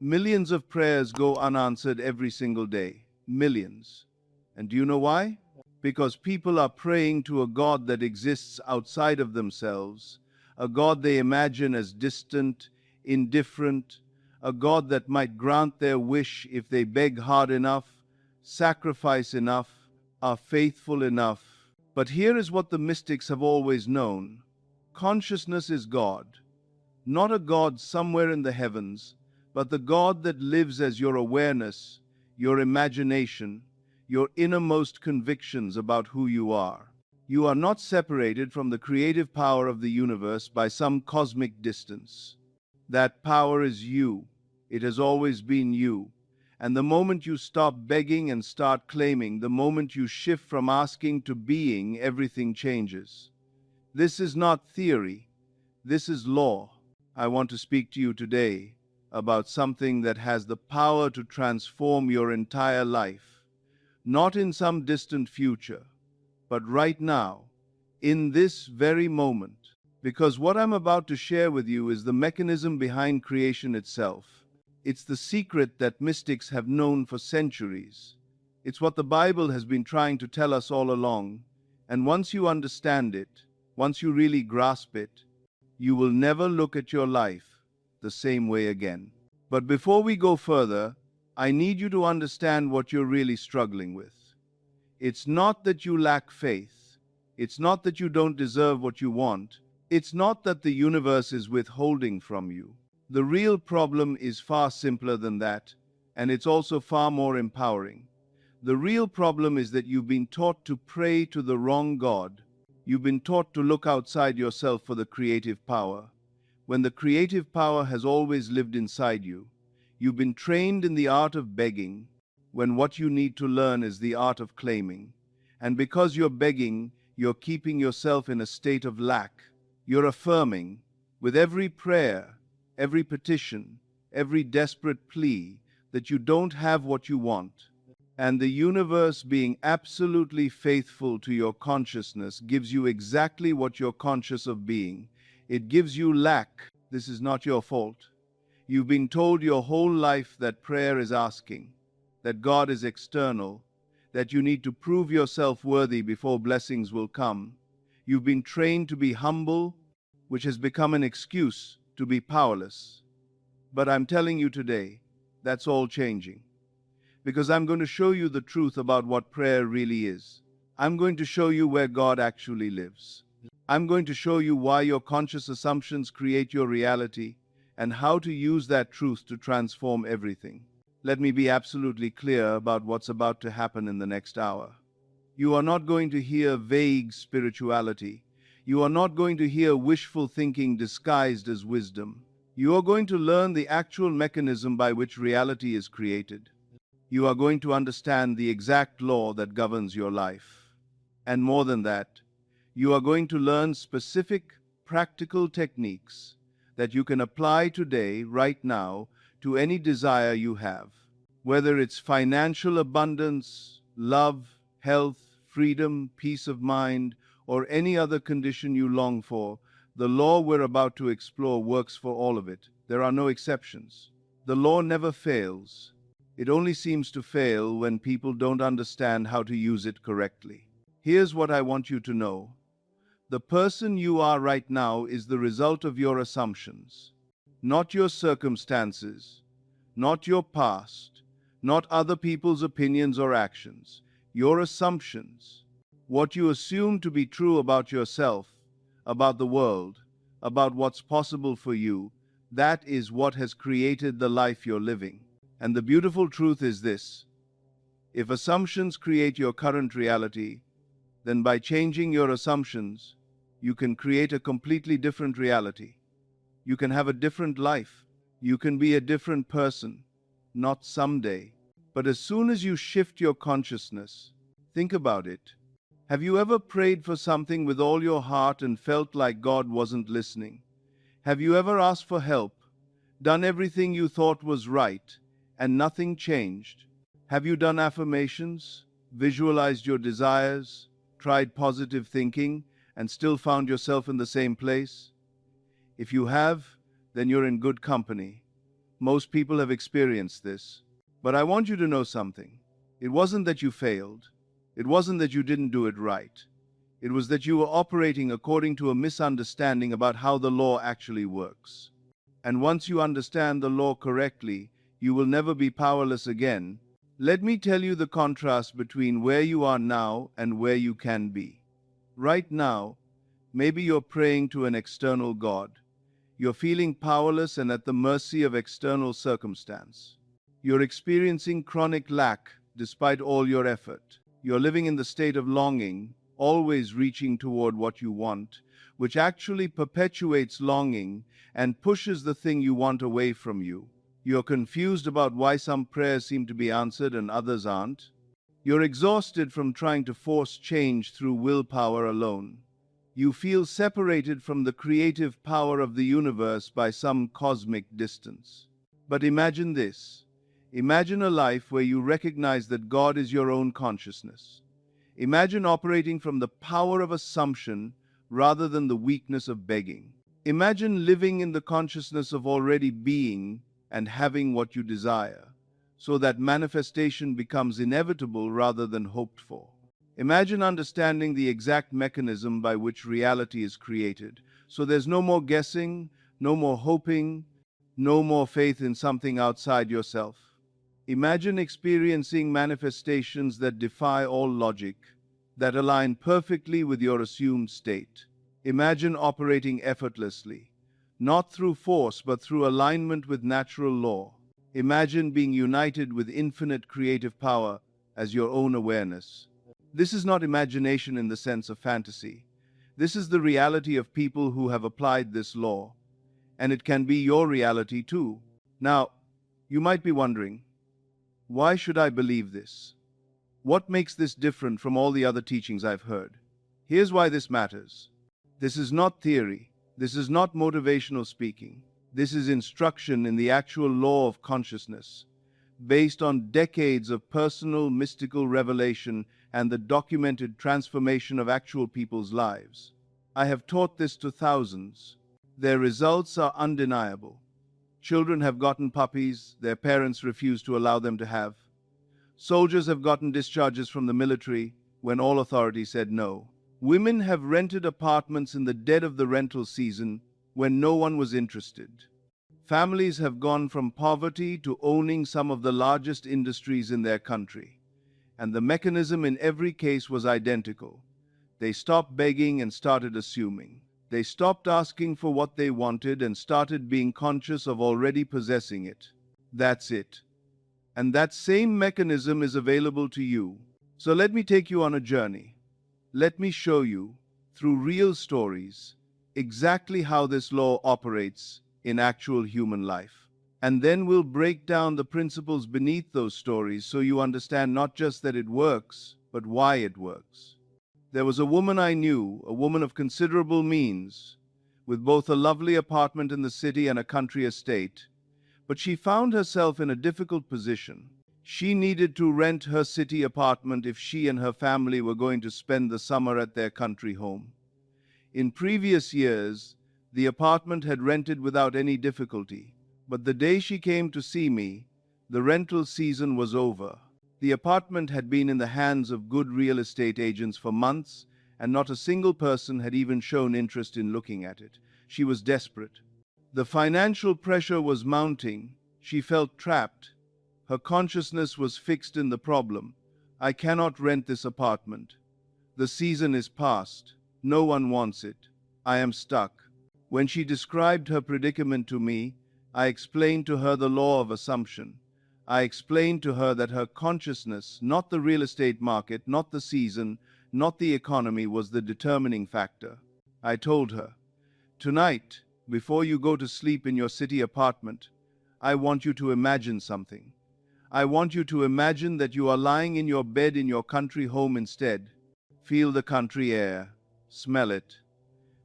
Millions of prayers go unanswered every single day. Millions. And do you know why? Because people are praying to a God that exists outside of themselves, a God they imagine as distant, indifferent, a God that might grant their wish if they beg hard enough, sacrifice enough, are faithful enough. But here is what the mystics have always known. Consciousness is God, not a God somewhere in the heavens, but the God that lives as your awareness, your imagination, your innermost convictions about who you are. You are not separated from the creative power of the universe by some cosmic distance. That power is you. It has always been you. And the moment you stop begging and start claiming, the moment you shift from asking to being, everything changes. This is not theory. This is law. I want to speak to you today about something that has the power to transform your entire life. Not in some distant future, but right now, in this very moment. Because what I'm about to share with you is the mechanism behind creation itself. It's the secret that mystics have known for centuries. It's what the Bible has been trying to tell us all along. And once you understand it, once you really grasp it, you will never look at your life the same way again. But before we go further, I need you to understand what you're really struggling with. It's not that you lack faith. It's not that you don't deserve what you want. It's not that the universe is withholding from you. The real problem is far simpler than that, and it's also far more empowering. The real problem is that you've been taught to pray to the wrong God. You've been taught to look outside yourself for the creative power, when the creative power has always lived inside you. You've been trained in the art of begging, when what you need to learn is the art of claiming. And because you're begging, you're keeping yourself in a state of lack. You're affirming, with every prayer, every petition, every desperate plea, that you don't have what you want. And the universe, being absolutely faithful to your consciousness, gives you exactly what you're conscious of being. It gives you lack. This is not your fault. You've been told your whole life that prayer is asking, that God is external, that you need to prove yourself worthy before blessings will come. You've been trained to be humble, which has become an excuse to be powerless. But I'm telling you today, that's all changing. Because I'm going to show you the truth about what prayer really is. I'm going to show you where God actually lives. I'm going to show you why your conscious assumptions create your reality and how to use that truth to transform everything. Let me be absolutely clear about what's about to happen in the next hour. You are not going to hear vague spirituality. You are not going to hear wishful thinking disguised as wisdom. You are going to learn the actual mechanism by which reality is created. You are going to understand the exact law that governs your life. And more than that, you are going to learn specific, practical techniques that you can apply today, right now, to any desire you have. Whether it's financial abundance, love, health, freedom, peace of mind, or any other condition you long for, the law we're about to explore works for all of it. There are no exceptions. The law never fails. It only seems to fail when people don't understand how to use it correctly. Here's what I want you to know. The person you are right now is the result of your assumptions, not your circumstances, not your past, not other people's opinions or actions. Your assumptions, what you assume to be true about yourself, about the world, about what's possible for you, that is what has created the life you're living. And the beautiful truth is this: if assumptions create your current reality, then by changing your assumptions, you can create a completely different reality. You can have a different life. You can be a different person, not someday. But as soon as you shift your consciousness, think about it. Have you ever prayed for something with all your heart and felt like God wasn't listening? Have you ever asked for help, done everything you thought was right, and nothing changed? Have you done affirmations, visualized your desires, tried positive thinking, and still found yourself in the same place? If you have, then you're in good company. Most people have experienced this. But I want you to know something. It wasn't that you failed. It wasn't that you didn't do it right. It was that you were operating according to a misunderstanding about how the law actually works. And once you understand the law correctly, you will never be powerless again. Let me tell you the contrast between where you are now and where you can be. Right now, maybe you're praying to an external God. You're feeling powerless and at the mercy of external circumstance. You're experiencing chronic lack despite all your effort. You're living in the state of longing, always reaching toward what you want, which actually perpetuates longing and pushes the thing you want away from you. You're confused about why some prayers seem to be answered and others aren't. You're exhausted from trying to force change through willpower alone. You feel separated from the creative power of the universe by some cosmic distance. But imagine this. Imagine a life where you recognize that God is your own consciousness. Imagine operating from the power of assumption rather than the weakness of begging. Imagine living in the consciousness of already being and having what you desire, so that manifestation becomes inevitable rather than hoped for. Imagine understanding the exact mechanism by which reality is created, so there's no more guessing, no more hoping, no more faith in something outside yourself. Imagine experiencing manifestations that defy all logic, that align perfectly with your assumed state. Imagine operating effortlessly, not through force but through alignment with natural law. Imagine being united with infinite creative power as your own awareness. This is not imagination in the sense of fantasy. This is the reality of people who have applied this law, and it can be your reality too. Now, you might be wondering, why should I believe this? What makes this different from all the other teachings I've heard? Here's why this matters. This is not theory. This is not motivational speaking. This is instruction in the actual law of consciousness, based on decades of personal mystical revelation and the documented transformation of actual people's lives. I have taught this to thousands. Their results are undeniable. Children have gotten puppies their parents refused to allow them to have. Soldiers have gotten discharges from the military when all authority said no. Women have rented apartments in the dead of the rental season when no one was interested. Families have gone from poverty to owning some of the largest industries in their country. And the mechanism in every case was identical. They stopped begging and started assuming. They stopped asking for what they wanted and started being conscious of already possessing it. That's it. And that same mechanism is available to you. So let me take you on a journey. Let me show you, through real stories, exactly how this law operates in actual human life. And then we'll break down the principles beneath those stories so you understand not just that it works, but why it works. There was a woman I knew, a woman of considerable means, with both a lovely apartment in the city and a country estate, but she found herself in a difficult position. She needed to rent her city apartment if she and her family were going to spend the summer at their country home. In previous years, the apartment had rented without any difficulty, but the day she came to see me, the rental season was over. The apartment had been in the hands of good real estate agents for months, and not a single person had even shown interest in looking at it. She was desperate. The financial pressure was mounting. She felt trapped. Her consciousness was fixed in the problem. I cannot rent this apartment. The season is past. No one wants it. I am stuck. When she described her predicament to me, I explained to her the law of assumption. I explained to her that her consciousness, not the real estate market, not the season, not the economy, was the determining factor. I told her, "Tonight, before you go to sleep in your city apartment, I want you to imagine something. I want you to imagine that you are lying in your bed in your country home instead. Feel the country air. Smell it.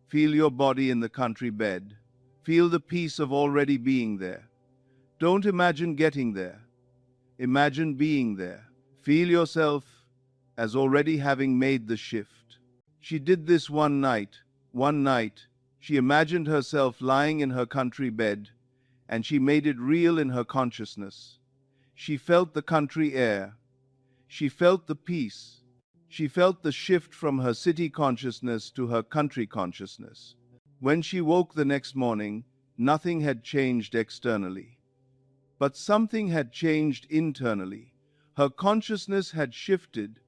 Feel your body in the country bed. Feel the peace of already being there. Don't imagine getting there. Imagine being there. Feel yourself as already having made the shift." She did this one night. She imagined herself lying in her country bed, and she made it real in her consciousness. She felt the country air. She felt the peace. She felt the shift from her city consciousness to her country consciousness. When she woke the next morning, nothing had changed externally. But something had changed internally. Her consciousness had shifted.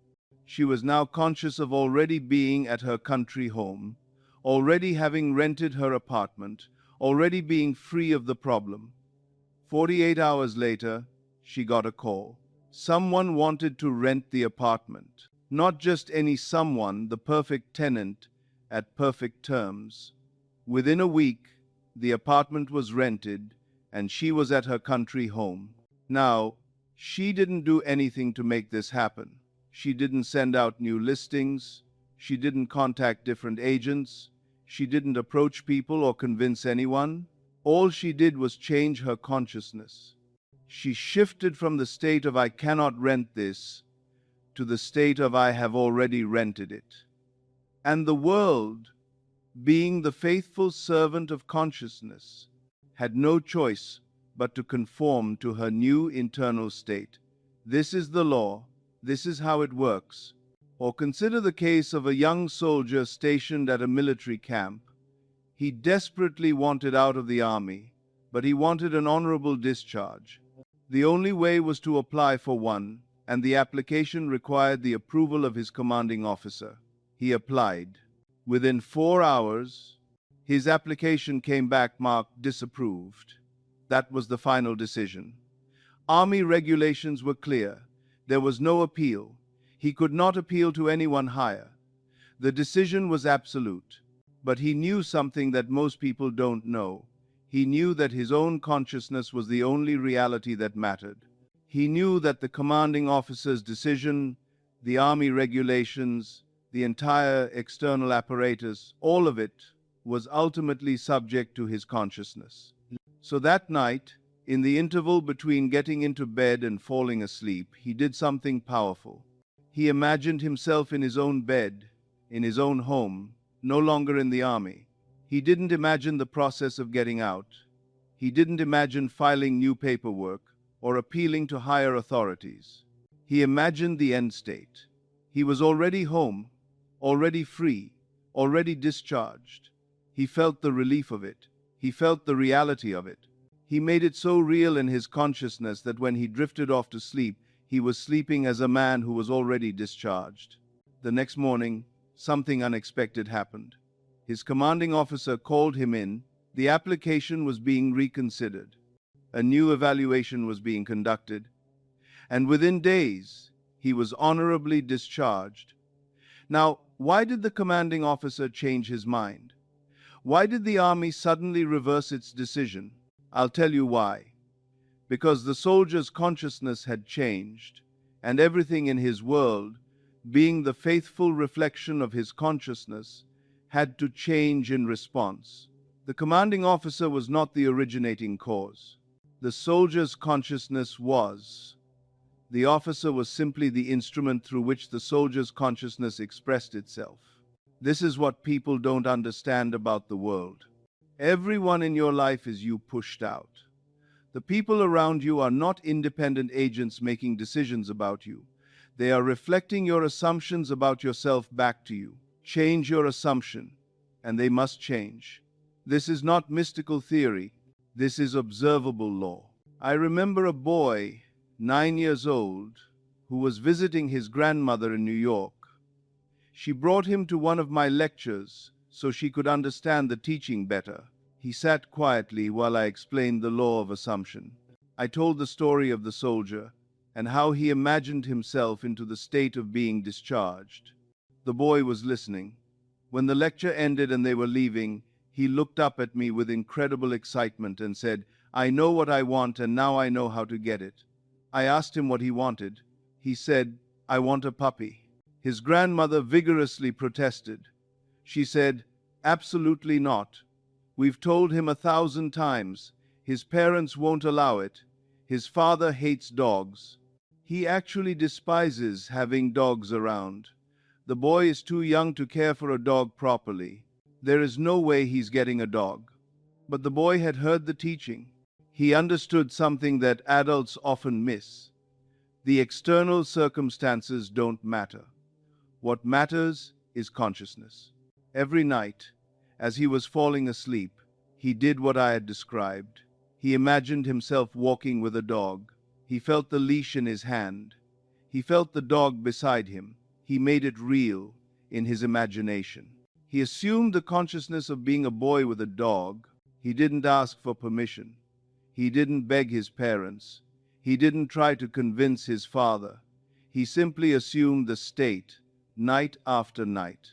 She was now conscious of already being at her country home, already having rented her apartment, already being free of the problem. 48 hours later, she got a call. Someone wanted to rent the apartment. Not just any someone, the perfect tenant at perfect terms. Within a week, the apartment was rented and she was at her country home. Now, she didn't do anything to make this happen. She didn't send out new listings. She didn't contact different agents. She didn't approach people or convince anyone. All she did was change her consciousness. She shifted from the state of I cannot rent this to the state of I have already rented it. And the world, being the faithful servant of consciousness, had no choice but to conform to her new internal state. This is the law. This is how it works. Or consider the case of a young soldier stationed at a military camp. He desperately wanted out of the army, but he wanted an honorable discharge. The only way was to apply for one, and the application required the approval of his commanding officer. He applied. Within 4 hours, his application came back marked disapproved. That was the final decision. Army regulations were clear. There was no appeal. He could not appeal to anyone higher. The decision was absolute. But he knew something that most people don't know. He knew that his own consciousness was the only reality that mattered. He knew that the commanding officer's decision, the army regulations, the entire external apparatus, all of it was ultimately subject to his consciousness. So that night, in the interval between getting into bed and falling asleep, he did something powerful. He imagined himself in his own bed, in his own home, no longer in the army. He didn't imagine the process of getting out. He didn't imagine filing new paperwork or appealing to higher authorities. He imagined the end state. He was already home, already free, already discharged. He felt the relief of it. He felt the reality of it. He made it so real in his consciousness that when he drifted off to sleep, he was sleeping as a man who was already discharged. The next morning, something unexpected happened. His commanding officer called him in. The application was being reconsidered. A new evaluation was being conducted. And within days, he was honorably discharged. Now, why did the commanding officer change his mind? Why did the army suddenly reverse its decision? I'll tell you why. Because the soldier's consciousness had changed, and everything in his world, being the faithful reflection of his consciousness, had to change in response. The commanding officer was not the originating cause. The soldier's consciousness was. The officer was simply the instrument through which the soldier's consciousness expressed itself. This is what people don't understand about the world. Everyone in your life is you pushed out. The people around you are not independent agents making decisions about you. They are reflecting your assumptions about yourself back to you. Change your assumption, and they must change. This is not mystical theory. This is observable law. I remember a boy, 9 years old, who was visiting his grandmother in New York. She brought him to one of my lectures so she could understand the teaching better. He sat quietly while I explained the law of assumption. I told the story of the soldier and how he imagined himself into the state of being discharged. The boy was listening. When the lecture ended and they were leaving, he looked up at me with incredible excitement and said, "I know what I want and now I know how to get it." I asked him what he wanted. He said, "I want a puppy." His grandmother vigorously protested. She said, "Absolutely not. We've told him 1,000 times. His parents won't allow it. His father hates dogs. He actually despises having dogs around. The boy is too young to care for a dog properly. There is no way he's getting a dog." But the boy had heard the teaching. He understood something that adults often miss. The external circumstances don't matter. What matters is consciousness. Every night, as he was falling asleep, he did what I had described. He imagined himself walking with a dog. He felt the leash in his hand. He felt the dog beside him. He made it real in his imagination. He assumed the consciousness of being a boy with a dog. He didn't ask for permission. He didn't beg his parents. He didn't try to convince his father. He simply assumed the state, night after night.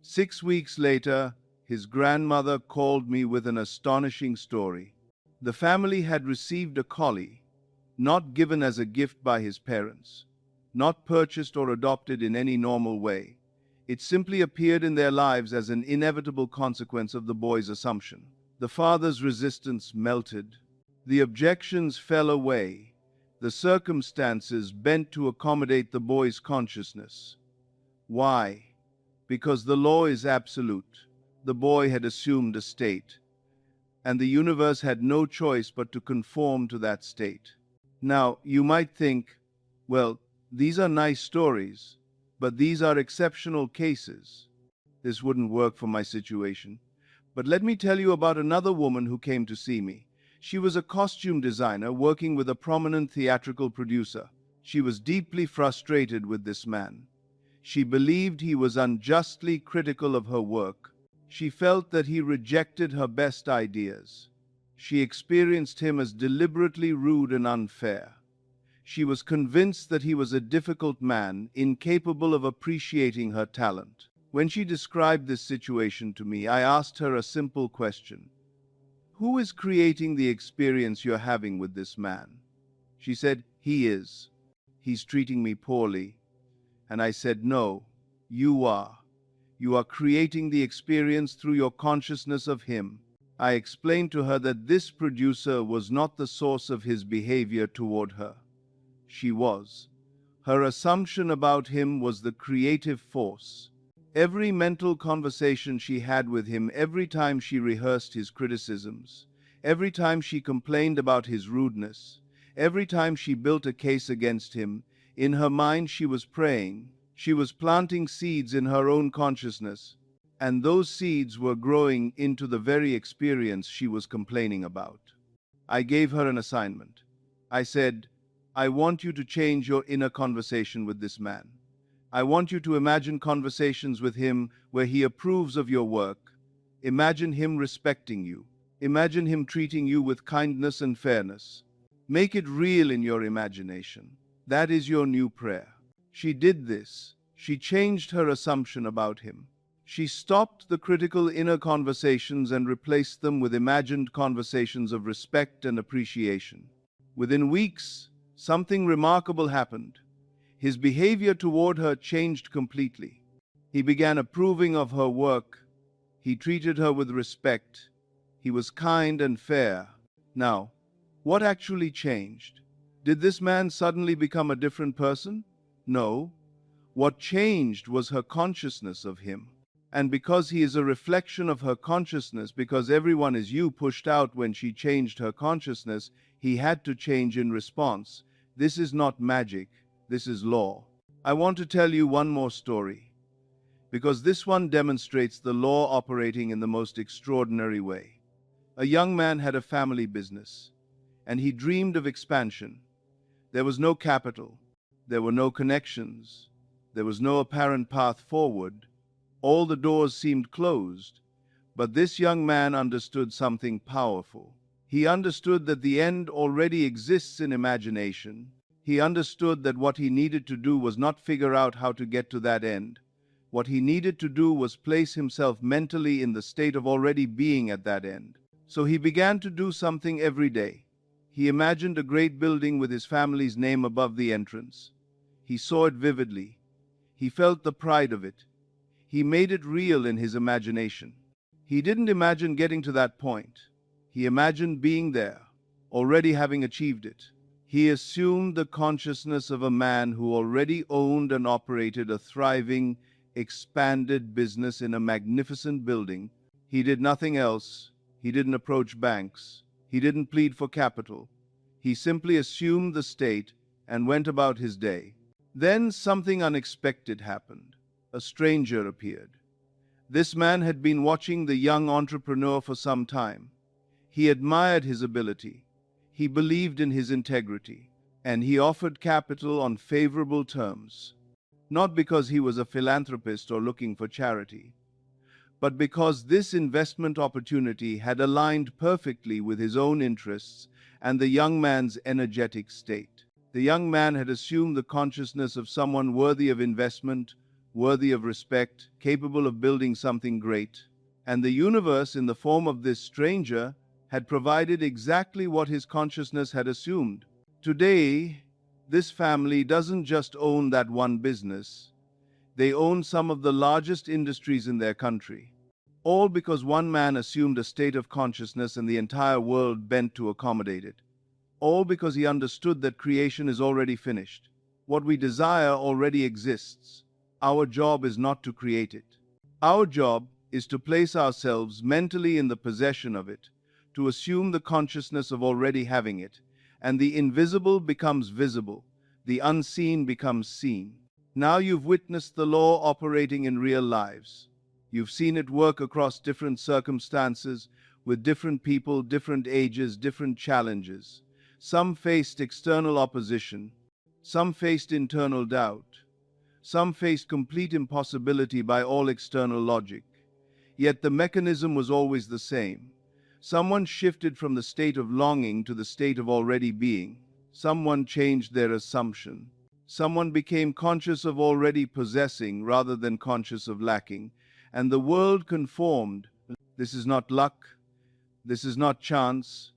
6 weeks later, his grandmother called me with an astonishing story. The family had received a collie, not given as a gift by his parents, not purchased or adopted in any normal way. It simply appeared in their lives as an inevitable consequence of the boy's assumption. The father's resistance melted. The objections fell away. The circumstances bent to accommodate the boy's consciousness. Why? Because the law is absolute. The boy had assumed a state, and the universe had no choice but to conform to that state. Now, you might think, well, these are nice stories, but these are exceptional cases. This wouldn't work for my situation. But let me tell you about another woman who came to see me. She was a costume designer working with a prominent theatrical producer. She was deeply frustrated with this man. She believed he was unjustly critical of her work. She felt that he rejected her best ideas. She experienced him as deliberately rude and unfair. She was convinced that he was a difficult man, incapable of appreciating her talent. When she described this situation to me, I asked her a simple question. Who is creating the experience you're having with this man? She said, he is. He's treating me poorly. And I said, no, you are. You are creating the experience through your consciousness of him. I explained to her that this producer was not the source of his behavior toward her. She was. Her assumption about him was the creative force. Every mental conversation she had with him, every time she rehearsed his criticisms, every time she complained about his rudeness, every time she built a case against him, in her mind she was praying. She was planting seeds in her own consciousness, and those seeds were growing into the very experience she was complaining about. I gave her an assignment. I said, I want you to change your inner conversation with this man. I want you to imagine conversations with him where he approves of your work. Imagine him respecting you. Imagine him treating you with kindness and fairness. Make it real in your imagination. That is your new prayer. She did this. She changed her assumption about him. She stopped the critical inner conversations and replaced them with imagined conversations of respect and appreciation. Within weeks, something remarkable happened. His behavior toward her changed completely. He began approving of her work. He treated her with respect. He was kind and fair. Now, what actually changed? Did this man suddenly become a different person? No. What changed was her consciousness of him. And because he is a reflection of her consciousness, because everyone is you pushed out when she changed her consciousness, he had to change in response. This is not magic. This is law. I want to tell you one more story, because this one demonstrates the law operating in the most extraordinary way. A young man had a family business, and he dreamed of expansion. There was no capital. There were no connections. There was no apparent path forward. All the doors seemed closed. But this young man understood something powerful. He understood that the end already exists in imagination. He understood that what he needed to do was not figure out how to get to that end. What he needed to do was place himself mentally in the state of already being at that end. So he began to do something every day. He imagined a great building with his family's name above the entrance. He saw it vividly. He felt the pride of it. He made it real in his imagination. He didn't imagine getting to that point. He imagined being there, already having achieved it. He assumed the consciousness of a man who already owned and operated a thriving, expanded business in a magnificent building. He did nothing else. He didn't approach banks. He didn't plead for capital. He simply assumed the state and went about his day. Then something unexpected happened. A stranger appeared. This man had been watching the young entrepreneur for some time. He admired his ability. He believed in his integrity. And he offered capital on favorable terms. Not because he was a philanthropist or looking for charity, but because this investment opportunity had aligned perfectly with his own interests and the young man's energetic state. The young man had assumed the consciousness of someone worthy of investment, worthy of respect, capable of building something great. And the universe, in the form of this stranger, had provided exactly what his consciousness had assumed. Today, this family doesn't just own that one business. They own some of the largest industries in their country. All because one man assumed a state of consciousness and the entire world bent to accommodate it. All because he understood that creation is already finished. What we desire already exists. Our job is not to create it. Our job is to place ourselves mentally in the possession of it, to assume the consciousness of already having it, and the invisible becomes visible, the unseen becomes seen. Now you've witnessed the law operating in real lives. You've seen it work across different circumstances, with different people, different ages, different challenges. Some faced external opposition, some faced internal doubt, some faced complete impossibility by all external logic. Yet the mechanism was always the same. Someone shifted from the state of longing to the state of already being. Someone changed their assumption. Someone became conscious of already possessing rather than conscious of lacking. And the world conformed. This is not luck. This is not chance.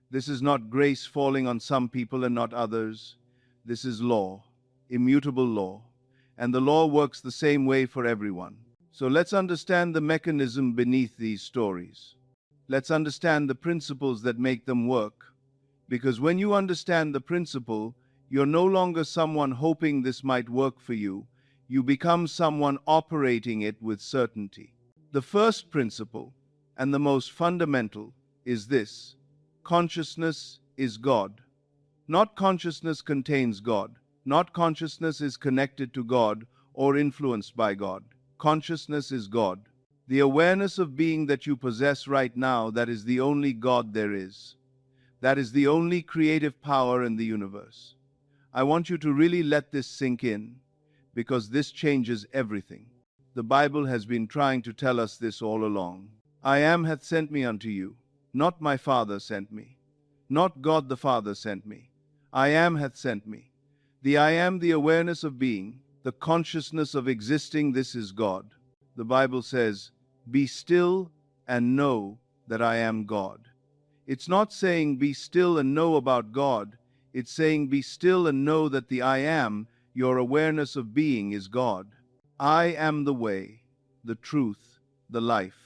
This is not grace falling on some people and not others. This is law, immutable law. And the law works the same way for everyone. So let's understand the mechanism beneath these stories. Let's understand the principles that make them work. Because when you understand the principle, you're no longer someone hoping this might work for you. You become someone operating it with certainty. The first principle, and the most fundamental, is this: consciousness is God. Not consciousness contains God. Not consciousness is connected to God or influenced by God. Consciousness is God. The awareness of being that you possess right now, that is the only God there is. That is the only creative power in the universe. I want you to really let this sink in, because this changes everything. The Bible has been trying to tell us this all along. I am hath sent me unto you. Not my Father sent me. Not God the Father sent me. I am hath sent me. The I am, the awareness of being, the consciousness of existing, this is God. The Bible says, be still and know that I am God. It's not saying be still and know about God. It's saying be still and know that the I am, your awareness of being, is God. I am the way, the truth, the life.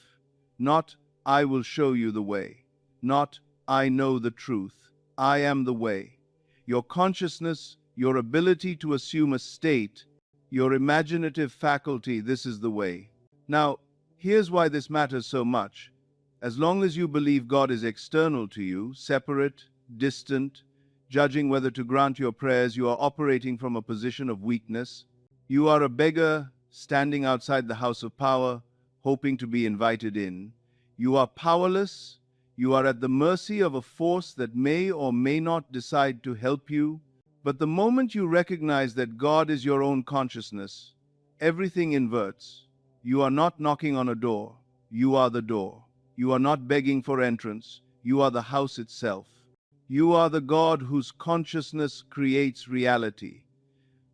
Not I will show you the way. Not I know the truth. I am the way. Your consciousness, your ability to assume a state, your imaginative faculty, this is the way. Now, here's why this matters so much. As long as you believe God is external to you, separate, distant, judging whether to grant your prayers, you are operating from a position of weakness. You are a beggar standing outside the house of power, hoping to be invited in. You are powerless. You are at the mercy of a force that may or may not decide to help you. But the moment you recognize that God is your own consciousness, everything inverts. You are not knocking on a door. You are the door. You are not begging for entrance. You are the house itself. You are the God whose consciousness creates reality.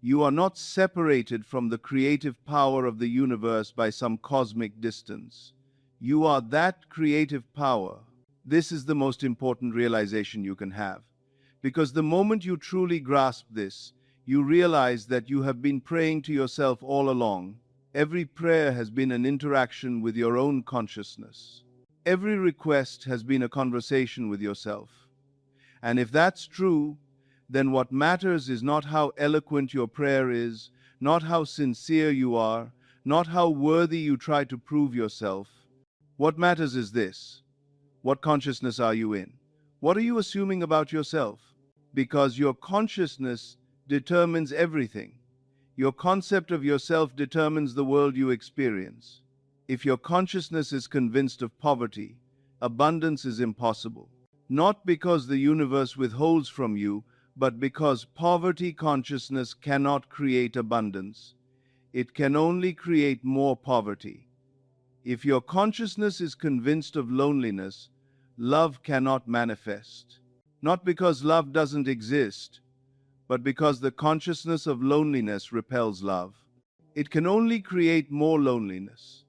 You are not separated from the creative power of the universe by some cosmic distance. You are that creative power. This is the most important realization you can have. Because the moment you truly grasp this, you realize that you have been praying to yourself all along. Every prayer has been an interaction with your own consciousness. Every request has been a conversation with yourself. And if that's true, then what matters is not how eloquent your prayer is, not how sincere you are, not how worthy you try to prove yourself. What matters is this: what consciousness are you in? What are you assuming about yourself? Because your consciousness determines everything. Your concept of yourself determines the world you experience. If your consciousness is convinced of poverty, abundance is impossible. Not because the universe withholds from you, but because poverty consciousness cannot create abundance. It can only create more poverty. If your consciousness is convinced of loneliness, love cannot manifest. Not because love doesn't exist, but because the consciousness of loneliness repels love. It can only create more loneliness.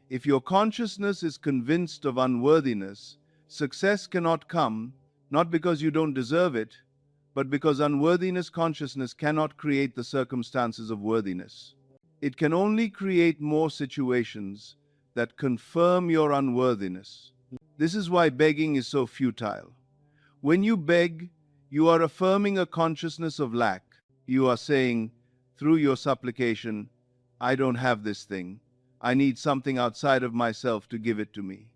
If your consciousness is convinced of unworthiness, success cannot come, not because you don't deserve it, but because unworthiness consciousness cannot create the circumstances of worthiness. It can only create more situations that confirm your unworthiness. This is why begging is so futile. When you beg, you are affirming a consciousness of lack. You are saying, through your supplication, I don't have this thing. I need something outside of myself to give it to me.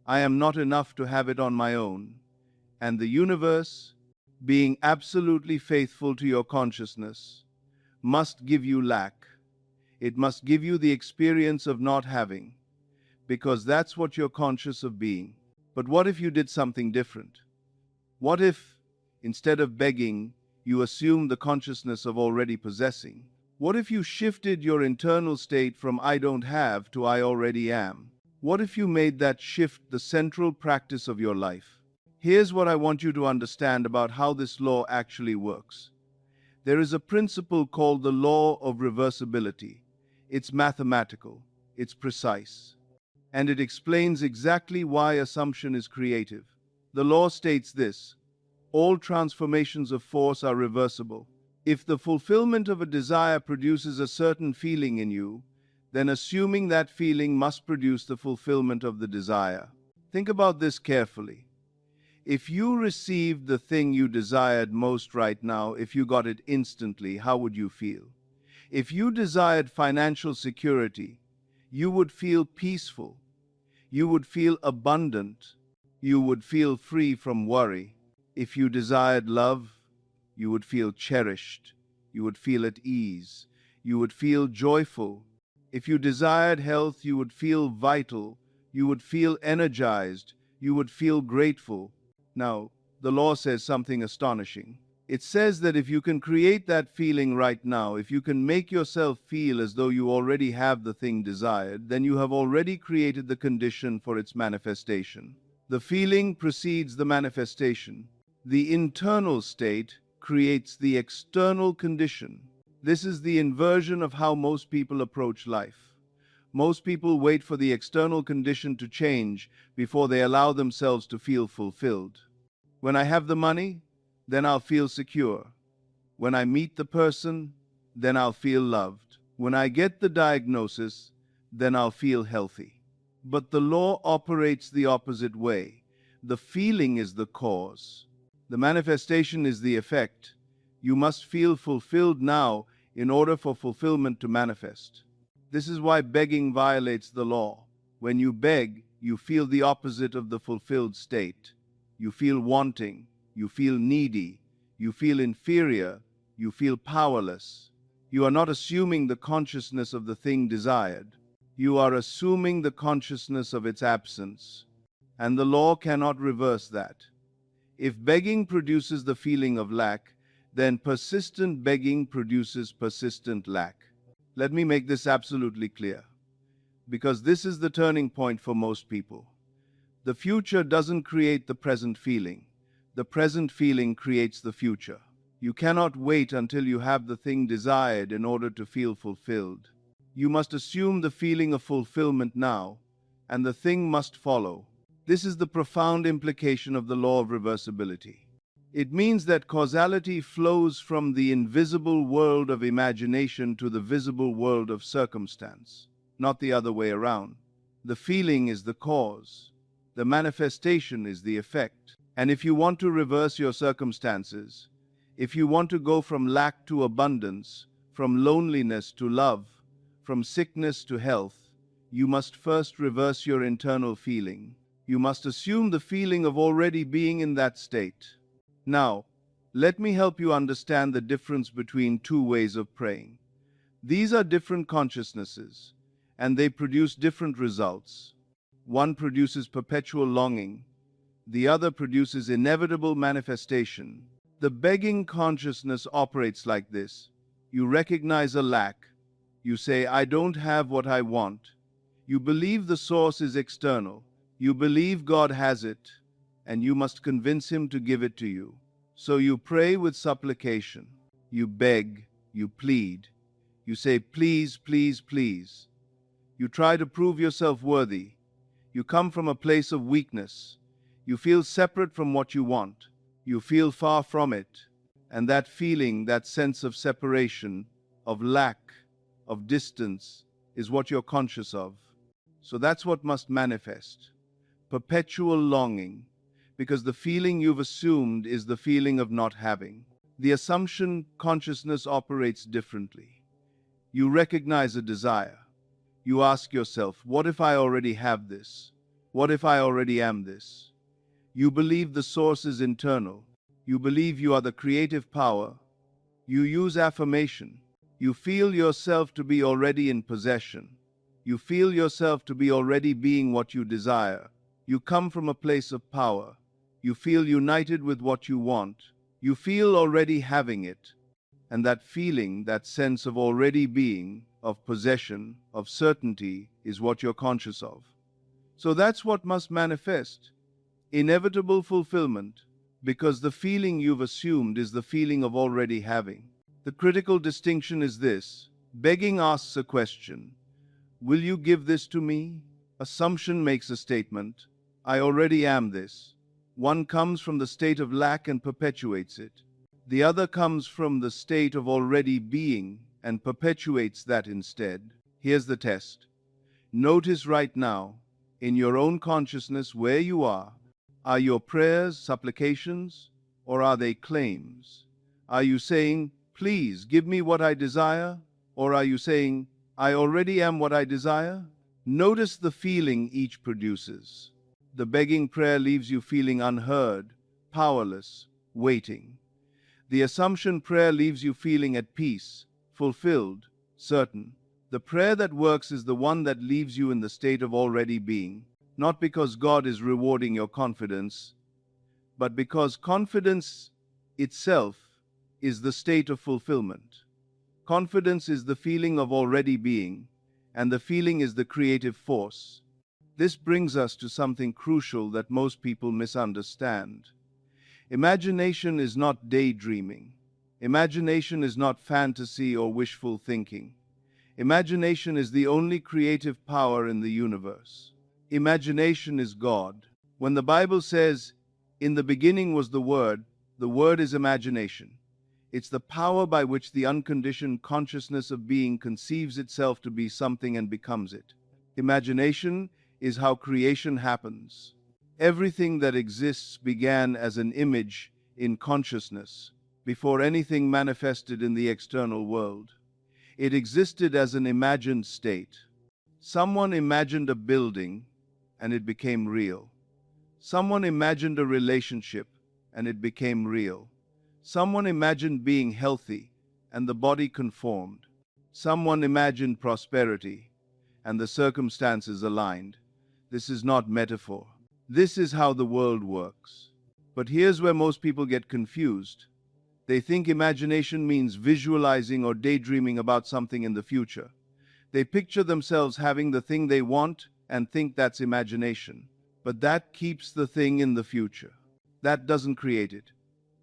I am not enough to have it on my own. And the universe, being absolutely faithful to your consciousness, must give you lack. It must give you the experience of not having, because that's what you're conscious of being. But what if you did something different? What if, instead of begging, you assumed the consciousness of already possessing? What if you shifted your internal state from I don't have to I already am? What if you made that shift the central practice of your life? Here's what I want you to understand about how this law actually works. There is a principle called the law of reversibility. It's mathematical, it's precise, and it explains exactly why assumption is creative. The law states this: all transformations of force are reversible. If the fulfillment of a desire produces a certain feeling in you, then assuming that feeling must produce the fulfillment of the desire. Think about this carefully. If you received the thing you desired most right now, if you got it instantly, how would you feel? If you desired financial security, you would feel peaceful. You would feel abundant. You would feel free from worry. If you desired love, you would feel cherished. You would feel at ease. You would feel joyful. If you desired health, you would feel vital. You would feel energized. You would feel grateful. Now, the law says something astonishing. It says that if you can create that feeling right now, if you can make yourself feel as though you already have the thing desired, then you have already created the condition for its manifestation. The feeling precedes the manifestation. The internal state creates the external condition. This is the inversion of how most people approach life. Most people wait for the external condition to change before they allow themselves to feel fulfilled. When I have the money, then I'll feel secure. When I meet the person, then I'll feel loved. When I get the diagnosis, then I'll feel healthy. But the law operates the opposite way. The feeling is the cause. The manifestation is the effect. You must feel fulfilled now in order for fulfillment to manifest. This is why begging violates the law. When you beg, you feel the opposite of the fulfilled state. You feel wanting, you feel needy, you feel inferior, you feel powerless. You are not assuming the consciousness of the thing desired. You are assuming the consciousness of its absence. And the law cannot reverse that. If begging produces the feeling of lack, then persistent begging produces persistent lack. Let me make this absolutely clear, because this is the turning point for most people. The future doesn't create the present feeling. The present feeling creates the future. You cannot wait until you have the thing desired in order to feel fulfilled. You must assume the feeling of fulfillment now, and the thing must follow. This is the profound implication of the law of reversibility. It means that causality flows from the invisible world of imagination to the visible world of circumstance, not the other way around. The feeling is the cause. The manifestation is the effect. And if you want to reverse your circumstances, if you want to go from lack to abundance, from loneliness to love, from sickness to health, you must first reverse your internal feeling. You must assume the feeling of already being in that state. Now, let me help you understand the difference between two ways of praying. These are different consciousnesses, and they produce different results. One produces perpetual longing, the other produces inevitable manifestation. The begging consciousness operates like this. You recognize a lack. You say, I don't have what I want. You believe the source is external. You believe God has it, and you must convince Him to give it to you. So you pray with supplication. You beg, you plead. You say, please, please, please. You try to prove yourself worthy. You come from a place of weakness. You feel separate from what you want. You feel far from it. And that feeling, that sense of separation, of lack, of distance, is what you're conscious of. So that's what must manifest. Perpetual longing, because the feeling you've assumed is the feeling of not having. The assumption consciousness operates differently. You recognize a desire. You ask yourself, what if I already have this? What if I already am this? You believe the source is internal. You believe you are the creative power. You use affirmation. You feel yourself to be already in possession. You feel yourself to be already being what you desire. You come from a place of power. You feel united with what you want. You feel already having it. And that feeling, that sense of already being, of possession, of certainty, is what you're conscious of. So that's what must manifest. Inevitable fulfillment, because the feeling you've assumed is the feeling of already having. The critical distinction is this. Begging asks a question. Will you give this to me? Assumption makes a statement. I already am this. One comes from the state of lack and perpetuates it. The other comes from the state of already being and perpetuates that instead. Here's the test. Notice right now, in your own consciousness where you are. Are your prayers supplications, or are they claims? Are you saying, please give me what I desire, or are you saying, I already am what I desire? Notice the feeling each produces. The begging prayer leaves you feeling unheard, powerless, waiting. The assumption prayer leaves you feeling at peace, fulfilled, certain. The prayer that works is the one that leaves you in the state of already being, not because God is rewarding your confidence, but because confidence itself is the state of fulfillment. Confidence is the feeling of already being, and the feeling is the creative force. This brings us to something crucial that most people misunderstand. Imagination is not daydreaming. Imagination is not fantasy or wishful thinking. Imagination is the only creative power in the universe. Imagination is God. When the Bible says, in the beginning was the Word is imagination. It's the power by which the unconditioned consciousness of being conceives itself to be something and becomes it. Imagination is how creation happens. Everything that exists began as an image in consciousness before anything manifested in the external world. It existed as an imagined state. Someone imagined a building, and it became real. Someone imagined a relationship, and it became real. Someone imagined being healthy, and the body conformed. Someone imagined prosperity, and the circumstances aligned. This is not metaphor. This is how the world works. But here's where most people get confused. They think imagination means visualizing or daydreaming about something in the future. They picture themselves having the thing they want and think that's imagination. But that keeps the thing in the future. That doesn't create it.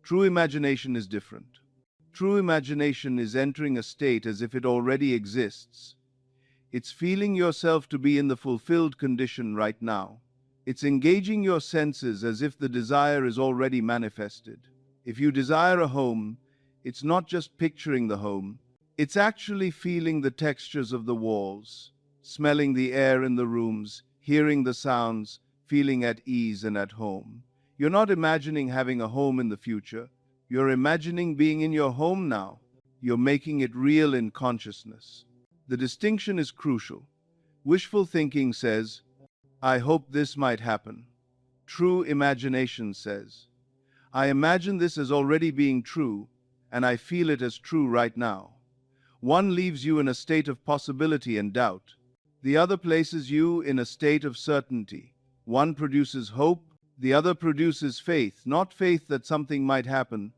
True imagination is different. True imagination is entering a state as if it already exists. It's feeling yourself to be in the fulfilled condition right now. It's engaging your senses as if the desire is already manifested. If you desire a home, it's not just picturing the home. It's actually feeling the textures of the walls, smelling the air in the rooms, hearing the sounds, feeling at ease and at home. You're not imagining having a home in the future. You're imagining being in your home now. You're making it real in consciousness. The distinction is crucial. Wishful thinking says, I hope this might happen. True imagination says, I imagine this as already being true, and I feel it as true right now. One leaves you in a state of possibility and doubt. The other places you in a state of certainty. One produces hope, the other produces faith, not faith that something might happen,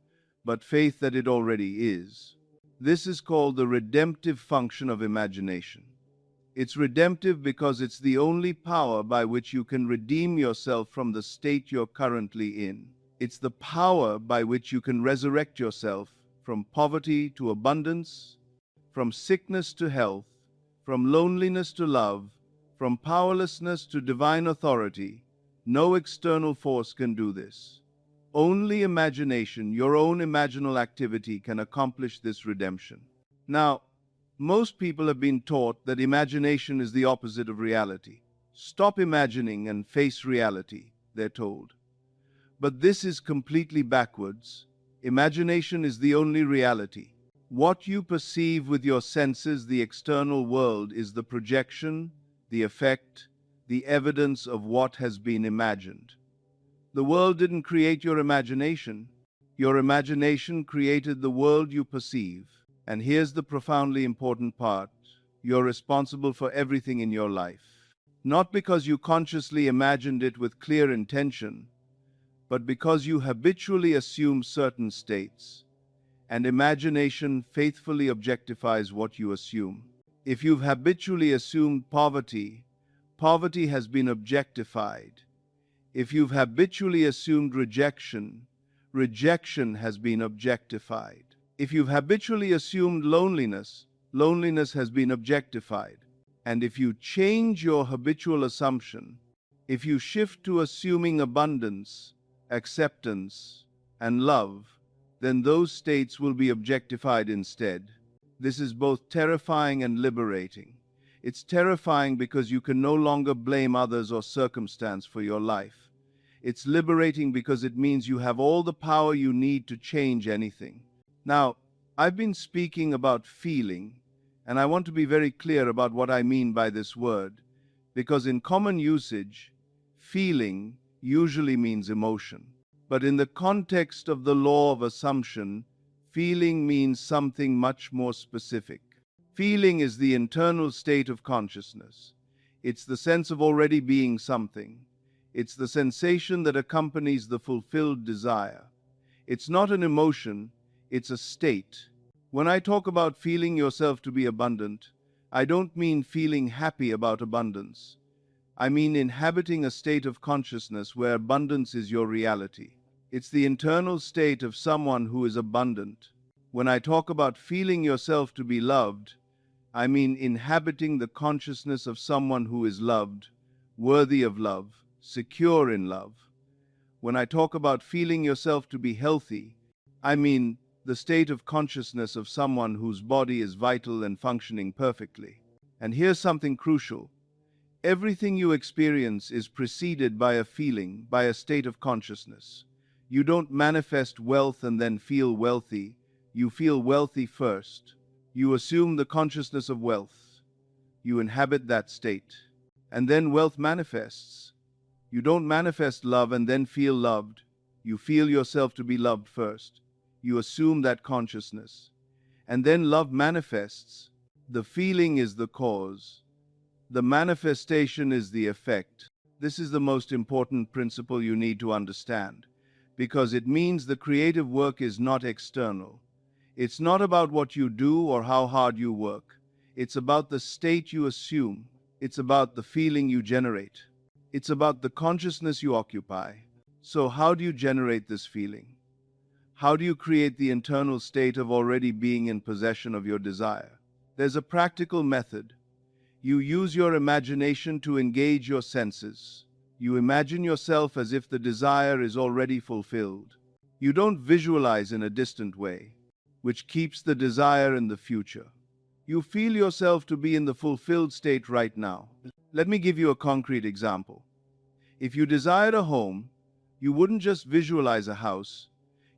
but faith that it already is. This is called the redemptive function of imagination. It's redemptive because it's the only power by which you can redeem yourself from the state you're currently in. It's the power by which you can resurrect yourself from poverty to abundance, from sickness to health, from loneliness to love, from powerlessness to divine authority. No external force can do this. Only imagination, your own imaginal activity, can accomplish this redemption. Now, most people have been taught that imagination is the opposite of reality. Stop imagining and face reality, they're told. But this is completely backwards. Imagination is the only reality. What you perceive with your senses, the external world, is the projection, the effect, the evidence of what has been imagined. The world didn't create your imagination. Your imagination created the world you perceive. And here's the profoundly important part. You're responsible for everything in your life. Not because you consciously imagined it with clear intention, but because you habitually assume certain states. And imagination faithfully objectifies what you assume. If you've habitually assumed poverty, poverty has been objectified. If you've habitually assumed rejection, rejection has been objectified. If you've habitually assumed loneliness, loneliness has been objectified. And if you change your habitual assumption, if you shift to assuming abundance, acceptance, and love, then those states will be objectified instead. This is both terrifying and liberating. It's terrifying because you can no longer blame others or circumstance for your life. It's liberating because it means you have all the power you need to change anything. Now, I've been speaking about feeling, and I want to be very clear about what I mean by this word, because in common usage, feeling usually means emotion. But in the context of the law of assumption, feeling means something much more specific. Feeling is the internal state of consciousness. It's the sense of already being something. It's the sensation that accompanies the fulfilled desire. It's not an emotion, it's a state. When I talk about feeling yourself to be abundant, I don't mean feeling happy about abundance. I mean inhabiting a state of consciousness where abundance is your reality. It's the internal state of someone who is abundant. When I talk about feeling yourself to be loved, I mean inhabiting the consciousness of someone who is loved, worthy of love, secure in love. When I talk about feeling yourself to be healthy, I mean the state of consciousness of someone whose body is vital and functioning perfectly. And here's something crucial. Everything you experience is preceded by a feeling, by a state of consciousness. You don't manifest wealth and then feel wealthy. You feel wealthy first. You assume the consciousness of wealth. You inhabit that state. And then wealth manifests. You don't manifest love and then feel loved. You feel yourself to be loved first. You assume that consciousness. And then love manifests. The feeling is the cause. The manifestation is the effect. This is the most important principle you need to understand, because it means the creative work is not external. It's not about what you do or how hard you work. It's about the state you assume. It's about the feeling you generate. It's about the consciousness you occupy. So how do you generate this feeling? How do you create the internal state of already being in possession of your desire? There's a practical method. You use your imagination to engage your senses. You imagine yourself as if the desire is already fulfilled. You don't visualize in a distant way, which keeps the desire in the future. You feel yourself to be in the fulfilled state right now. Let me give you a concrete example. If you desired a home, you wouldn't just visualize a house.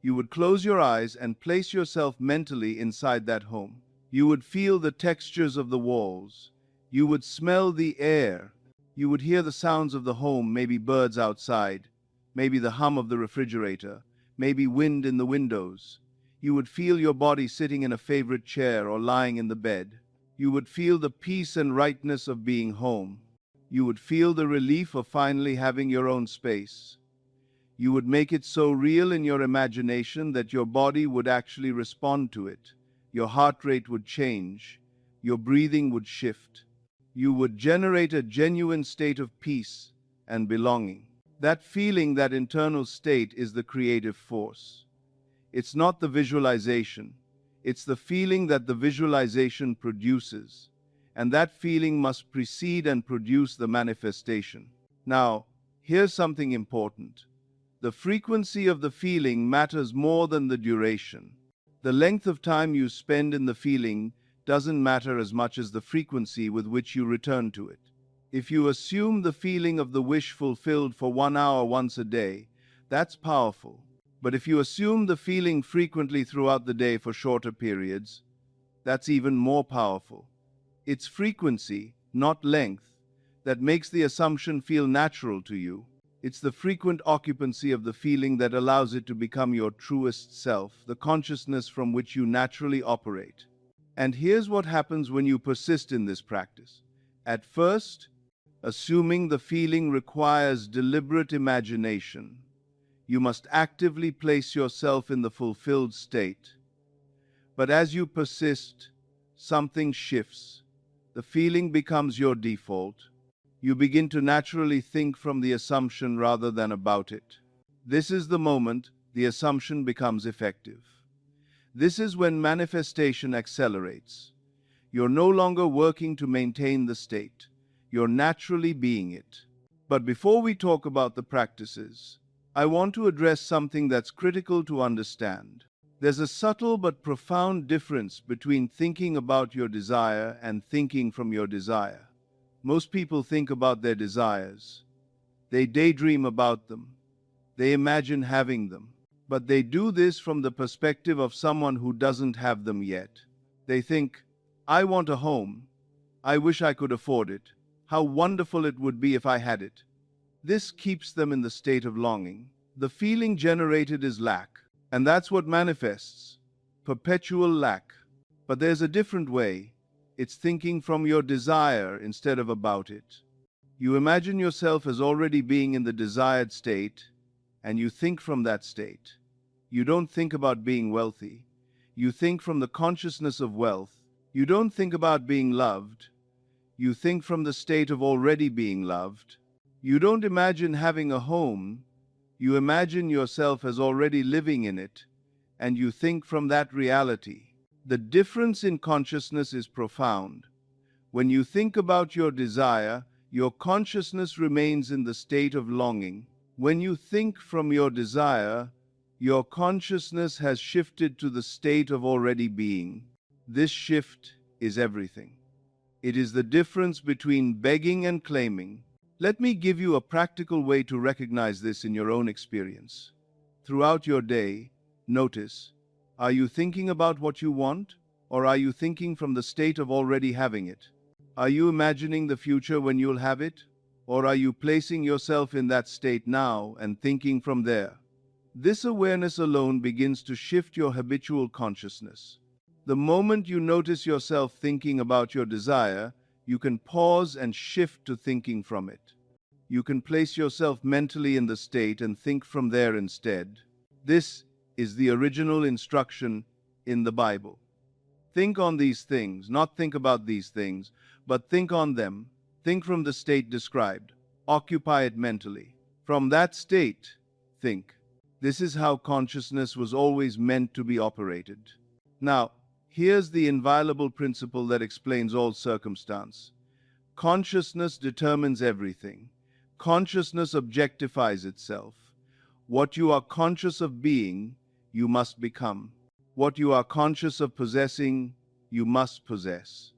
You would close your eyes and place yourself mentally inside that home. You would feel the textures of the walls. You would smell the air. You would hear the sounds of the home, maybe birds outside, maybe the hum of the refrigerator, maybe wind in the windows. You would feel your body sitting in a favorite chair or lying in the bed. You would feel the peace and rightness of being home. You would feel the relief of finally having your own space. You would make it so real in your imagination that your body would actually respond to it. Your heart rate would change. Your breathing would shift. You would generate a genuine state of peace and belonging. That feeling, that internal state, is the creative force. It's not the visualization. It's the feeling that the visualization produces. And that feeling must precede and produce the manifestation. Now, here's something important. The frequency of the feeling matters more than the duration. The length of time you spend in the feeling doesn't matter as much as the frequency with which you return to it. If you assume the feeling of the wish fulfilled for 1 hour once a day, that's powerful. But if you assume the feeling frequently throughout the day for shorter periods, that's even more powerful. It's frequency, not length, that makes the assumption feel natural to you. It's the frequent occupancy of the feeling that allows it to become your truest self, the consciousness from which you naturally operate. And here's what happens when you persist in this practice. At first, assuming the feeling requires deliberate imagination. You must actively place yourself in the fulfilled state. But as you persist, something shifts. The feeling becomes your default. You begin to naturally think from the assumption rather than about it. This is the moment the assumption becomes effective. This is when manifestation accelerates. You're no longer working to maintain the state. You're naturally being it. But before we talk about the practices, I want to address something that's critical to understand. There's a subtle but profound difference between thinking about your desire and thinking from your desire. Most people think about their desires. They daydream about them. They imagine having them. But they do this from the perspective of someone who doesn't have them yet. They think, I want a home. I wish I could afford it. How wonderful it would be if I had it. This keeps them in the state of longing. The feeling generated is lack, and that's what manifests. Perpetual lack. But there's a different way. It's thinking from your desire instead of about it. You imagine yourself as already being in the desired state, and you think from that state. You don't think about being wealthy. You think from the consciousness of wealth. You don't think about being loved. You think from the state of already being loved. You don't imagine having a home. You imagine yourself as already living in it, and you think from that reality. The difference in consciousness is profound. When you think about your desire, your consciousness remains in the state of longing. When you think from your desire, your consciousness has shifted to the state of already being. This shift is everything. It is the difference between begging and claiming. Let me give you a practical way to recognize this in your own experience. Throughout your day, notice, are you thinking about what you want, or are you thinking from the state of already having it? Are you imagining the future when you'll have it, or are you placing yourself in that state now and thinking from there? This awareness alone begins to shift your habitual consciousness. The moment you notice yourself thinking about your desire, you can pause and shift to thinking from it. You can place yourself mentally in the state and think from there instead. This is the original instruction in the Bible. Think on these things, not think about these things, but think on them. Think from the state described. Occupy it mentally. From that state, think. This is how consciousness was always meant to be operated. Now, here's the inviolable principle that explains all circumstance. Consciousness determines everything. Consciousness objectifies itself. What you are conscious of being, you must become. What you are conscious of possessing, you must possess.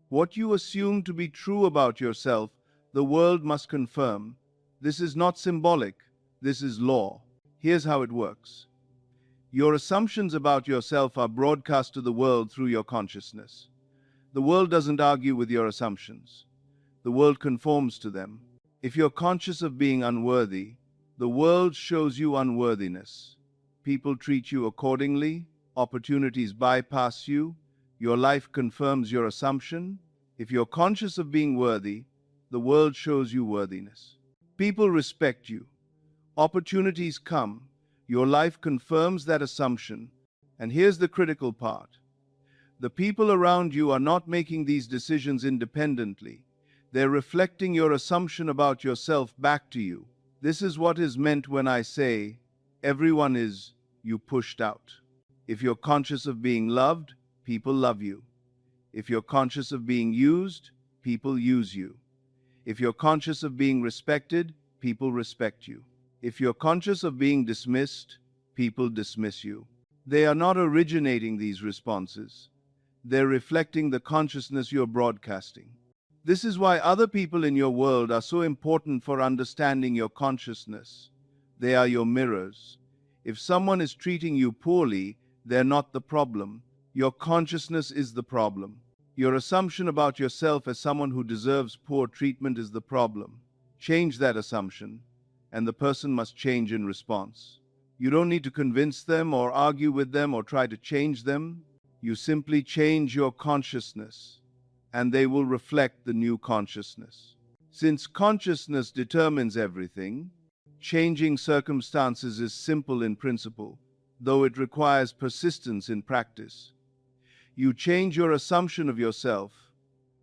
What you assume to be true about yourself, the world must confirm. This is not symbolic, this is law. Here's how it works. Your assumptions about yourself are broadcast to the world through your consciousness. The world doesn't argue with your assumptions. The world conforms to them. If you're conscious of being unworthy, The world shows you unworthiness. People treat you accordingly, opportunities bypass you, your life confirms your assumption. If you're conscious of being worthy, the world shows you worthiness. People respect you. Opportunities come. Your life confirms that assumption. And here's the critical part. The people around you are not making these decisions independently. They're reflecting your assumption about yourself back to you. This is what is meant when I say, everyone is you pushed out. If you're conscious of being loved, people love you. If you're conscious of being used, people use you. If you're conscious of being respected, people respect you. If you're conscious of being dismissed, people dismiss you. They are not originating these responses. They're reflecting the consciousness you're broadcasting. This is why other people in your world are so important for understanding your consciousness. They are your mirrors. If someone is treating you poorly, they're not the problem. Your consciousness is the problem. Your assumption about yourself as someone who deserves poor treatment is the problem. Change that assumption, and the person must change in response. You don't need to convince them or argue with them or try to change them. You simply change your consciousness, and they will reflect the new consciousness. Since consciousness determines everything, changing circumstances is simple in principle, though it requires persistence in practice. You change your assumption of yourself.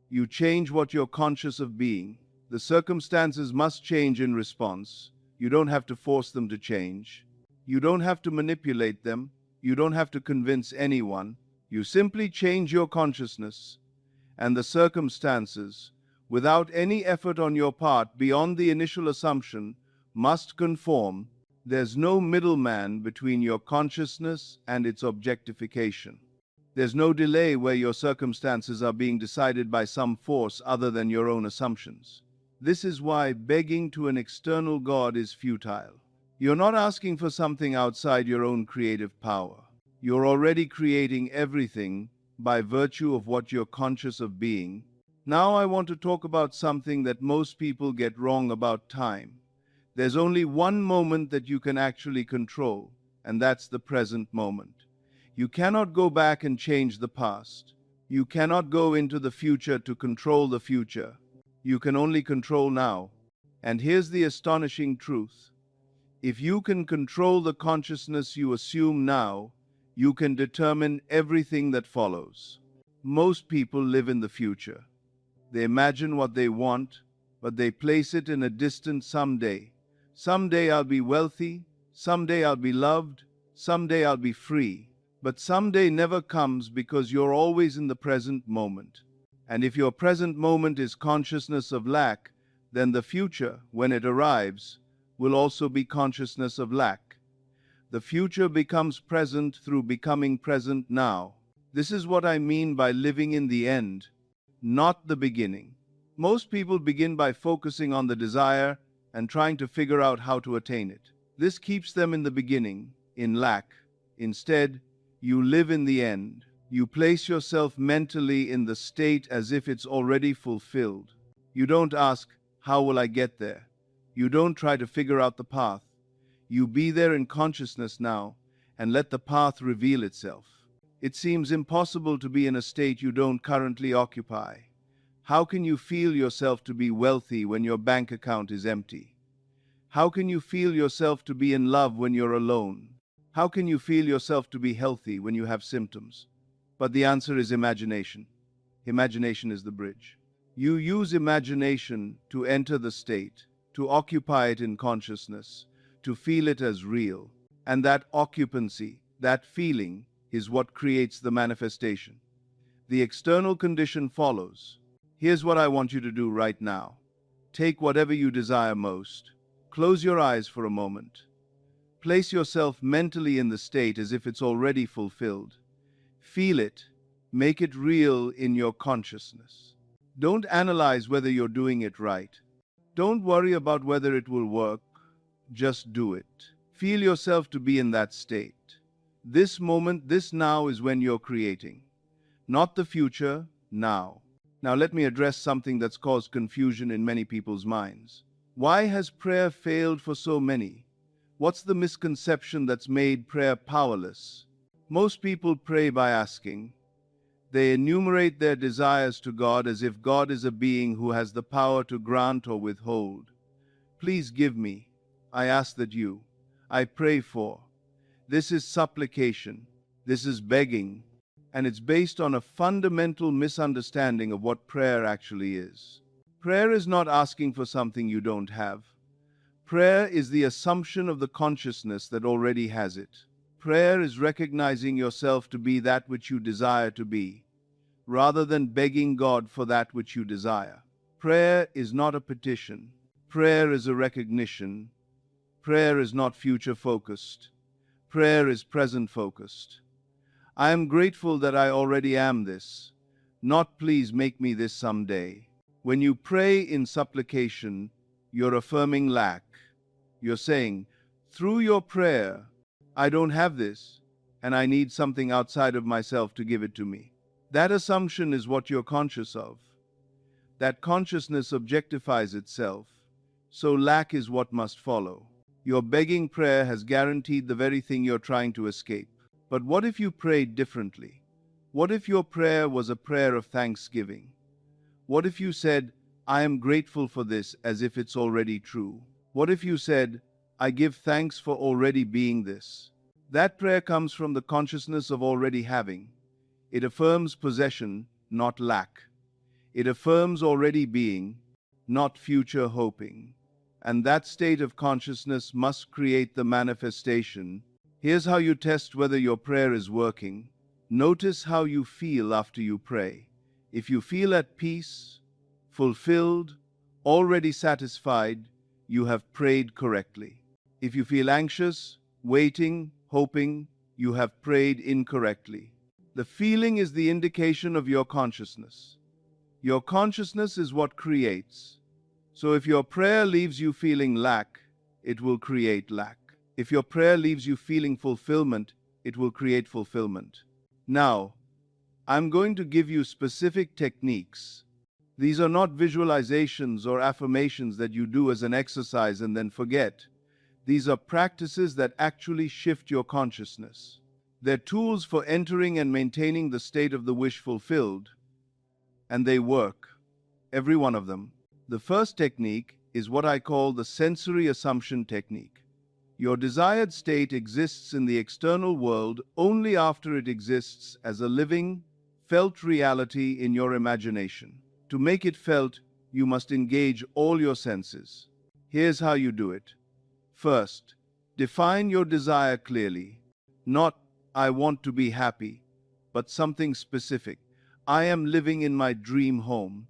You change what you're conscious of being. The circumstances must change in response. You don't have to force them to change. You don't have to manipulate them. You don't have to convince anyone. You simply change your consciousness, and the circumstances, without any effort on your part beyond the initial assumption, must conform. There's no middleman between your consciousness and its objectification. There's no delay where your circumstances are being decided by some force other than your own assumptions. This is why begging to an external God is futile. You're not asking for something outside your own creative power. You're already creating everything by virtue of what you're conscious of being. Now I want to talk about something that most people get wrong about time. There's only one moment that you can actually control, and that's the present moment. You cannot go back and change the past. You cannot go into the future to control the future. You can only control now. And here's the astonishing truth. If you can control the consciousness you assume now, you can determine everything that follows. Most people live in the future. They imagine what they want, but they place it in a distant someday. Someday I'll be wealthy, someday I'll be loved, someday I'll be free. But someday never comes because you're always in the present moment. And if your present moment is consciousness of lack, then the future, when it arrives, will also be consciousness of lack. The future becomes present through becoming present now. This is what I mean by living in the end, not the beginning. Most people begin by focusing on the desire and trying to figure out how to attain it. This keeps them in the beginning, in lack. Instead, you live in the end. You place yourself mentally in the state as if it's already fulfilled. You don't ask, how will I get there? You don't try to figure out the path. You be there in consciousness now and let the path reveal itself. It seems impossible to be in a state you don't currently occupy. How can you feel yourself to be wealthy when your bank account is empty? How can you feel yourself to be in love when you're alone? How can you feel yourself to be healthy when you have symptoms? But the answer is imagination. Imagination is the bridge. You use imagination to enter the state, to occupy it in consciousness, to feel it as real. And that occupancy, that feeling, is what creates the manifestation. The external condition follows. Here's what I want you to do right now. Take whatever you desire most. Close your eyes for a moment. Place yourself mentally in the state as if it's already fulfilled. Feel it. Make it real in your consciousness. Don't analyze whether you're doing it right. Don't worry about whether it will work. Just do it. Feel yourself to be in that state. This moment, this now is when you're creating. Not the future, now. Now let me address something that's caused confusion in many people's minds. Why has prayer failed for so many? What's the misconception that's made prayer powerless? Most people pray by asking. They enumerate their desires to God as if God is a being who has the power to grant or withhold. Please give me. I ask that you. I pray for. This is supplication. This is begging. And it's based on a fundamental misunderstanding of what prayer actually is. Prayer is not asking for something you don't have. Prayer is the assumption of the consciousness that already has it. Prayer is recognizing yourself to be that which you desire to be, rather than begging God for that which you desire. Prayer is not a petition. Prayer is a recognition. Prayer is not future-focused. Prayer is present-focused. I am grateful that I already am this, not please make me this someday. When you pray in supplication, you're affirming lack. You're saying, through your prayer, I don't have this, and I need something outside of myself to give it to me. That assumption is what you're conscious of. That consciousness objectifies itself, so lack is what must follow. Your begging prayer has guaranteed the very thing you're trying to escape. But what if you prayed differently? What if your prayer was a prayer of thanksgiving? What if you said, I am grateful for this, as if it's already true? What if you said, I give thanks for already being this? That prayer comes from the consciousness of already having. It affirms possession, not lack. It affirms already being, not future hoping. And that state of consciousness must create the manifestation. Here's how you test whether your prayer is working. Notice how you feel after you pray. If you feel at peace, fulfilled, already satisfied, you have prayed correctly. If you feel anxious, waiting, hoping, you have prayed incorrectly. The feeling is the indication of your consciousness. Your consciousness is what creates. So if your prayer leaves you feeling lack, it will create lack. If your prayer leaves you feeling fulfillment, it will create fulfillment. Now, I'm going to give you specific techniques. These are not visualizations or affirmations that you do as an exercise and then forget. These are practices that actually shift your consciousness. They're tools for entering and maintaining the state of the wish fulfilled, and they work, every one of them. The first technique is what I call the sensory assumption technique. Your desired state exists in the external world only after it exists as a living, felt reality in your imagination. To make it felt, you must engage all your senses. Here's how you do it. First, define your desire clearly. Not, I want to be happy, but something specific. I am living in my dream home.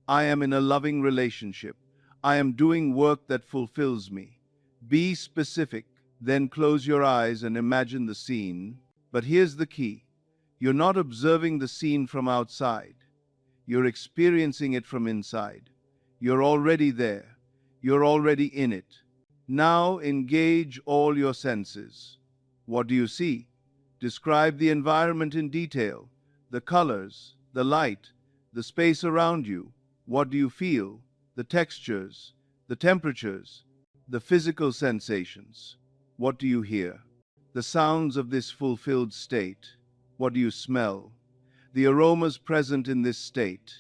I am in a loving relationship. I am doing work that fulfills me. Be specific, then close your eyes and imagine the scene. But here's the key. You're not observing the scene from outside. You're experiencing it from inside. You're already there. You're already in it. Now engage all your senses. What do you see? Describe the environment in detail. The colors, the light, the space around you. What do you feel? The textures, the temperatures, the physical sensations. What do you hear? The sounds of this fulfilled state. What do you smell? The aromas present in this state.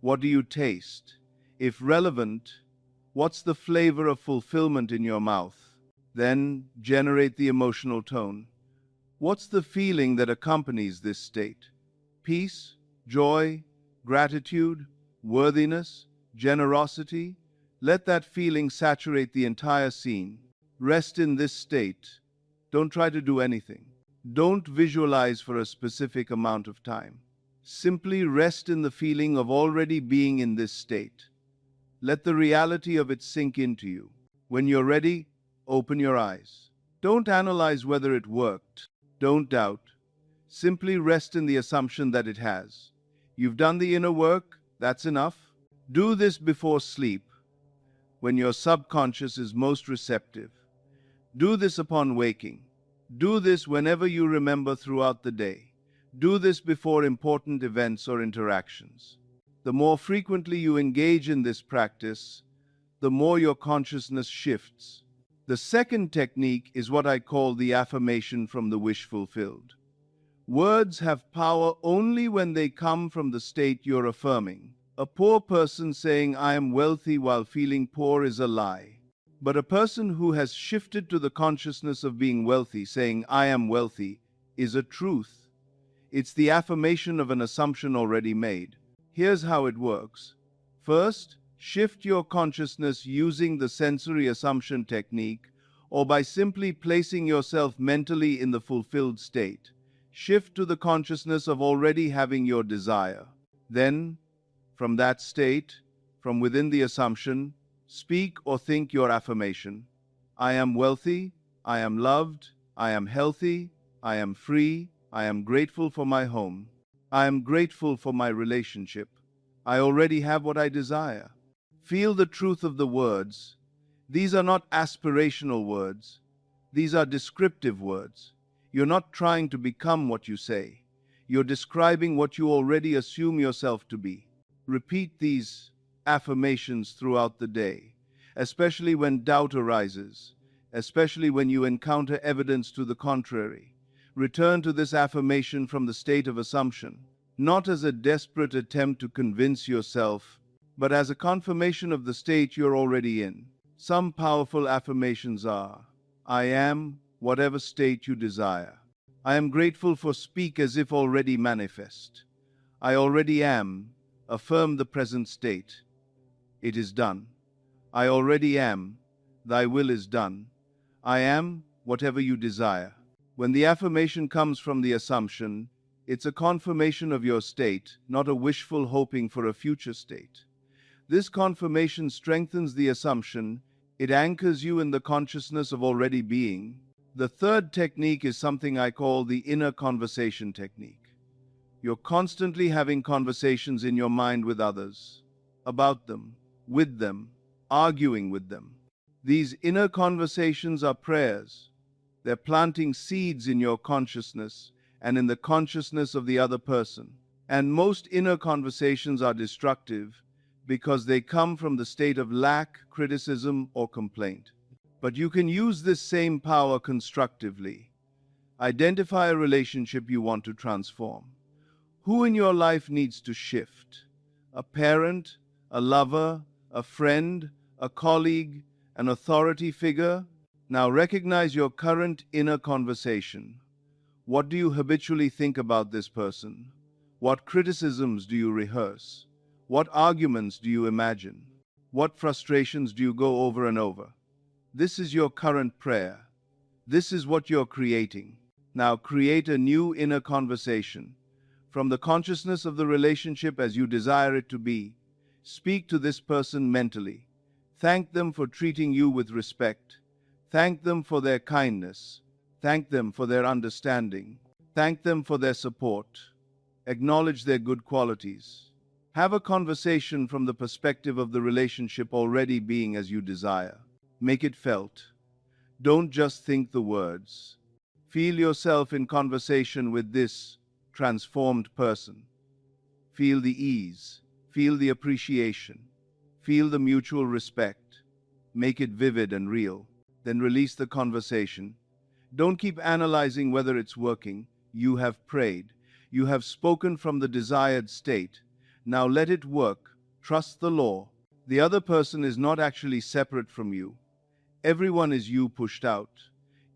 What do you taste? If relevant, what's the flavor of fulfillment in your mouth? Then generate the emotional tone. What's the feeling that accompanies this state? Peace, joy, gratitude, worthiness, generosity? Let that feeling saturate the entire scene. Rest in this state. Don't try to do anything. Don't visualize for a specific amount of time. Simply rest in the feeling of already being in this state. Let the reality of it sink into you. When you're ready, open your eyes. Don't analyze whether it worked. Don't doubt. Simply rest in the assumption that it has. You've done the inner work, that's enough. Do this before sleep, when your subconscious is most receptive. Do this upon waking. Do this whenever you remember throughout the day. Do this before important events or interactions. The more frequently you engage in this practice, the more your consciousness shifts. The second technique is what I call the affirmation from the wish fulfilled. Words have power only when they come from the state you're affirming. A poor person saying, "I am wealthy," while feeling poor is a lie. But a person who has shifted to the consciousness of being wealthy, saying, "I am wealthy," is a truth. It's the affirmation of an assumption already made. Here's how it works. First, shift your consciousness using the sensory assumption technique or by simply placing yourself mentally in the fulfilled state. Shift to the consciousness of already having your desire. Then, from that state, from within the assumption, speak or think your affirmation. I am wealthy, I am loved, I am healthy, I am free, I am grateful for my home, I am grateful for my relationship. I already have what I desire. Feel the truth of the words. These are not aspirational words. These are descriptive words. You're not trying to become what you say. You're describing what you already assume yourself to be. Repeat these affirmations throughout the day, especially when doubt arises, especially when you encounter evidence to the contrary. Return to this affirmation from the state of assumption, not as a desperate attempt to convince yourself, but as a confirmation of the state you're already in. Some powerful affirmations are, I am whatever state you desire. I am grateful for speak as if already manifest. I already am, affirm the present state. It is done. I already am, thy will is done. I am whatever you desire. When the affirmation comes from the assumption, it's a confirmation of your state, not a wishful hoping for a future state. This confirmation strengthens the assumption. It anchors you in the consciousness of already being. The third technique is something I call the inner conversation technique. You're constantly having conversations in your mind with others, about them, with them, arguing with them. These inner conversations are prayers. They're planting seeds in your consciousness and in the consciousness of the other person. And most inner conversations are destructive because they come from the state of lack, criticism, or complaint. But you can use this same power constructively. Identify a relationship you want to transform. Who in your life needs to shift? A parent, a lover, a friend, a colleague, an authority figure? Now recognize your current inner conversation. What do you habitually think about this person? What criticisms do you rehearse? What arguments do you imagine? What frustrations do you go over and over? This is your current prayer. This is what you're creating. Now create a new inner conversation. From the consciousness of the relationship as you desire it to be, speak to this person mentally. Thank them for treating you with respect. Thank them for their kindness. Thank them for their understanding. Thank them for their support. Acknowledge their good qualities. Have a conversation from the perspective of the relationship already being as you desire. Make it felt. Don't just think the words. Feel yourself in conversation with this transformed person. Feel the ease. Feel the appreciation. Feel the mutual respect. Make it vivid and real. Then release the conversation. Don't keep analyzing whether it's working. You have prayed. You have spoken from the desired state. Now let it work. Trust the law. The other person is not actually separate from you. Everyone is you pushed out.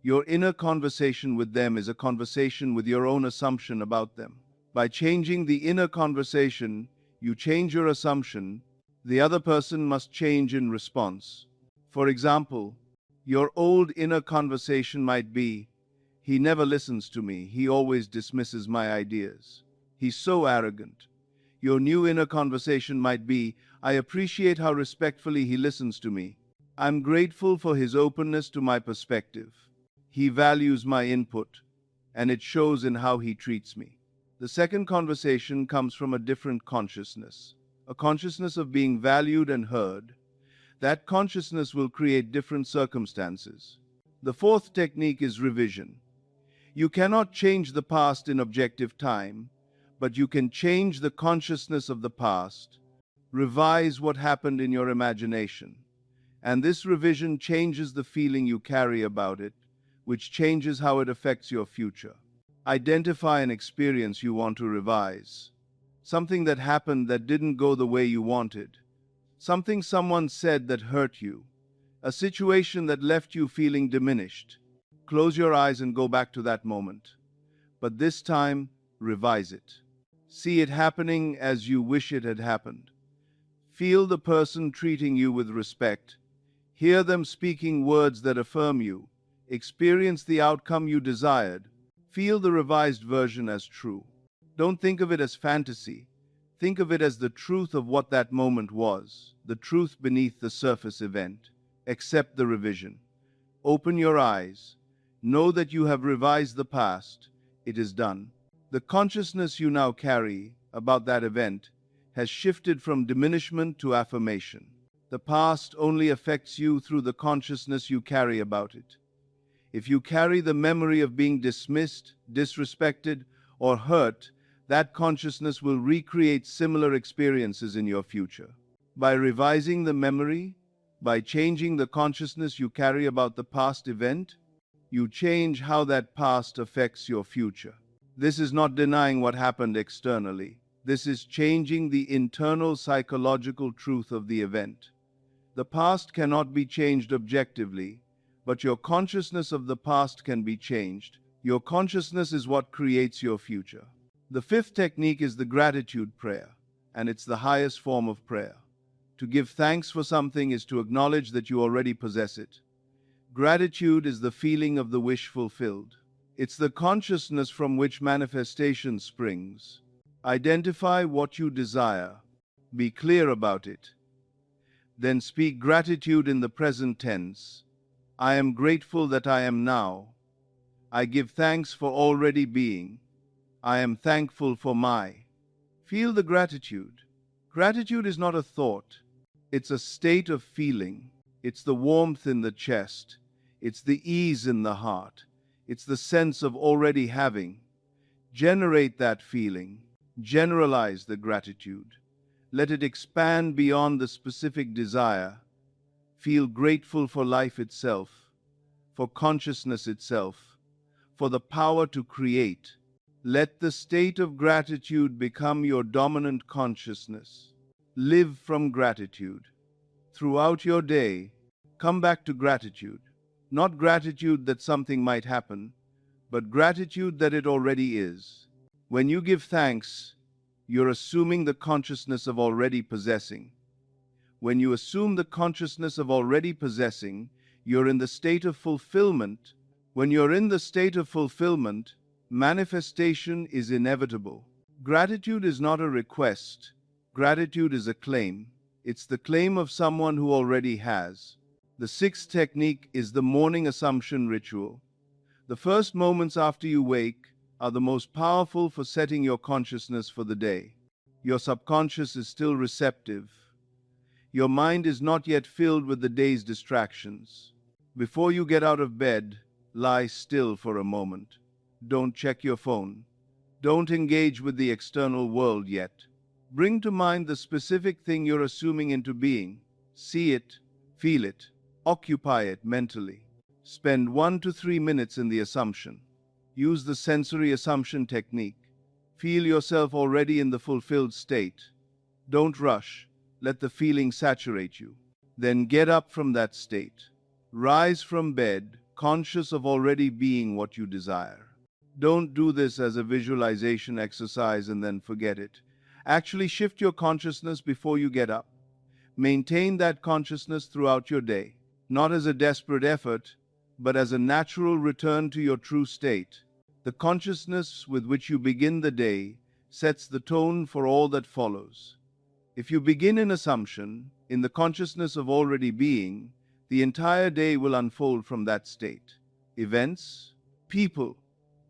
Your inner conversation with them is a conversation with your own assumption about them. By changing the inner conversation, you change your assumption. The other person must change in response. For example, your old inner conversation might be, he never listens to me, he always dismisses my ideas. He's so arrogant. Your new inner conversation might be, I appreciate how respectfully he listens to me. I'm grateful for his openness to my perspective. He values my input, and it shows in how he treats me. The second conversation comes from a different consciousness, a consciousness of being valued and heard. That consciousness will create different circumstances. The fourth technique is revision. You cannot change the past in objective time, but you can change the consciousness of the past, revise what happened in your imagination, And this revision changes the feeling you carry about it, which changes how it affects your future. Identify an experience you want to revise. Something that happened that didn't go the way you wanted. Something someone said that hurt you. A situation that left you feeling diminished. Close your eyes and go back to that moment. But this time, revise it. See it happening as you wish it had happened. Feel the person treating you with respect. Hear them speaking words that affirm you. Experience the outcome you desired. Feel the revised version as true. Don't think of it as fantasy. Think of it as the truth of what that moment was, the truth beneath the surface event. Accept the revision. Open your eyes. Know that you have revised the past. It is done. The consciousness you now carry about that event has shifted from diminishment to affirmation. The past only affects you through the consciousness you carry about it. If you carry the memory of being dismissed, disrespected, or hurt, that consciousness will recreate similar experiences in your future. By revising the memory, by changing the consciousness you carry about the past event, you change how that past affects your future. This is not denying what happened externally. This is changing the internal psychological truth of the event. The past cannot be changed objectively, but your consciousness of the past can be changed. Your consciousness is what creates your future. The fifth technique is the gratitude prayer, and it's the highest form of prayer. To give thanks for something is to acknowledge that you already possess it. Gratitude is the feeling of the wish fulfilled. It's the consciousness from which manifestation springs. Identify what you desire. Be clear about it. Then speak gratitude in the present tense. I am grateful that I am now. I give thanks for already being. I am thankful for my. Feel the gratitude. Gratitude is not a thought. It's a state of feeling. It's the warmth in the chest. It's the ease in the heart. It's the sense of already having. Generate that feeling. Generalize the gratitude. Let it expand beyond the specific desire. Feel grateful for life itself, for consciousness itself, for the power to create. Let the state of gratitude become your dominant consciousness. Live from gratitude. Throughout your day, come back to gratitude. Not gratitude that something might happen, but gratitude that it already is. When you give thanks, you're assuming the consciousness of already possessing. When you assume the consciousness of already possessing, you're in the state of fulfillment. When you're in the state of fulfillment, manifestation is inevitable. Gratitude is not a request. Gratitude is a claim. It's the claim of someone who already has. The sixth technique is the morning assumption ritual. The first moments after you wake are the most powerful for setting your consciousness for the day. Your subconscious is still receptive. Your mind is not yet filled with the day's distractions. Before you get out of bed, lie still for a moment. Don't check your phone. Don't engage with the external world yet. Bring to mind the specific thing you're assuming into being. See it, feel it, occupy it mentally. Spend 1 to 3 minutes in the assumption. Use the sensory assumption technique. Feel yourself already in the fulfilled state. Don't rush. Let the feeling saturate you. Then get up from that state. Rise from bed, conscious of already being what you desire. Don't do this as a visualization exercise and then forget it. Actually shift your consciousness before you get up. Maintain that consciousness throughout your day, not as a desperate effort, but as a natural return to your true state. The consciousness with which you begin the day sets the tone for all that follows. If you begin in assumption, in the consciousness of already being, the entire day will unfold from that state. Events, people,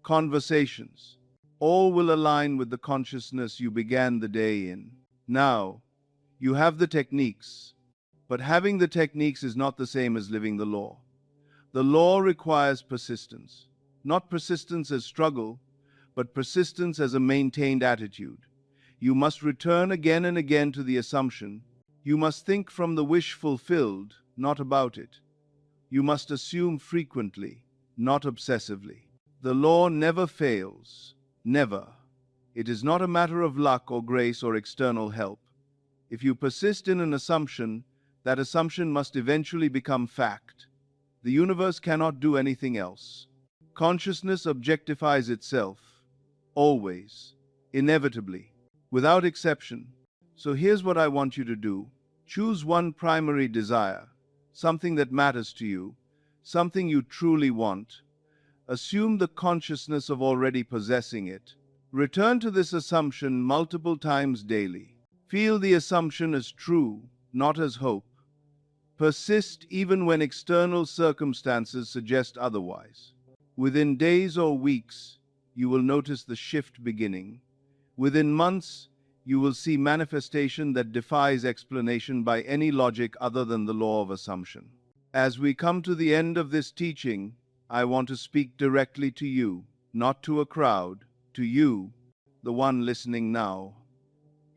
conversations, all will align with the consciousness you began the day in. Now, you have the techniques, but having the techniques is not the same as living the law. The law requires persistence, not persistence as struggle, but persistence as a maintained attitude. You must return again and again to the assumption. You must think from the wish fulfilled, not about it. You must assume frequently, not obsessively. The law never fails. Never. It is not a matter of luck or grace or external help. If you persist in an assumption, that assumption must eventually become fact. The universe cannot do anything else. Consciousness objectifies itself. Always. Inevitably. Without exception. So here's what I want you to do. Choose one primary desire, something that matters to you, something you truly want. Assume the consciousness of already possessing it. Return to this assumption multiple times daily. Feel the assumption as true, not as hope. Persist even when external circumstances suggest otherwise. Within days or weeks, you will notice the shift beginning. Within months, you will see manifestation that defies explanation by any logic other than the law of assumption. As we come to the end of this teaching, I want to speak directly to you, not to a crowd, to you, the one listening now.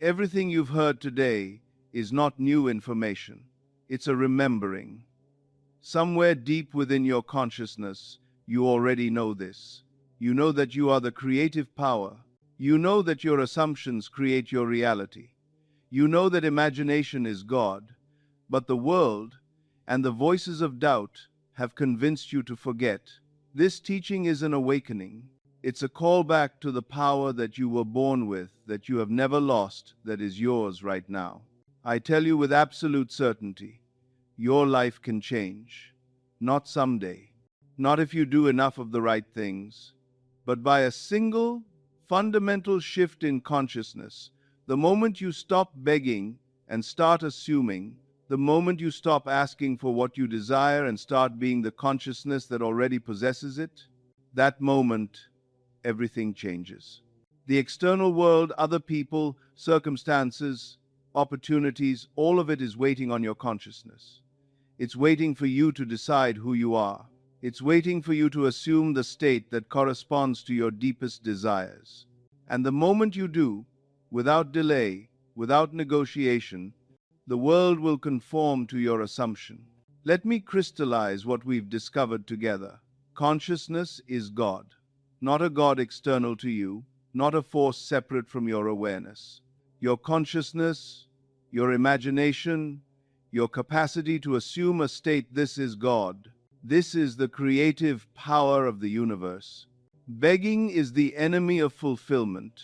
Everything you've heard today is not new information. It's a remembering. Somewhere deep within your consciousness, you already know this. You know that you are the creative power. You know that your assumptions create your reality. You know that imagination is God, but the world and the voices of doubt have convinced you to forget. This teaching is an awakening. It's a callback to the power that you were born with, that you have never lost, that is yours right now. I tell you with absolute certainty, your life can change. Not someday, not if you do enough of the right things, but by a single, fundamental shift in consciousness. The moment you stop begging and start assuming, the moment you stop asking for what you desire and start being the consciousness that already possesses it, that moment, everything changes. The external world, other people, circumstances, opportunities, all of it is waiting on your consciousness. It's waiting for you to decide who you are. It's waiting for you to assume the state that corresponds to your deepest desires. And the moment you do, without delay, without negotiation, the world will conform to your assumption. Let me crystallize what we've discovered together. Consciousness is God, not a God external to you, not a force separate from your awareness. Your consciousness, your imagination, your capacity to assume a state, this is God. This is the creative power of the universe. Begging is the enemy of fulfillment.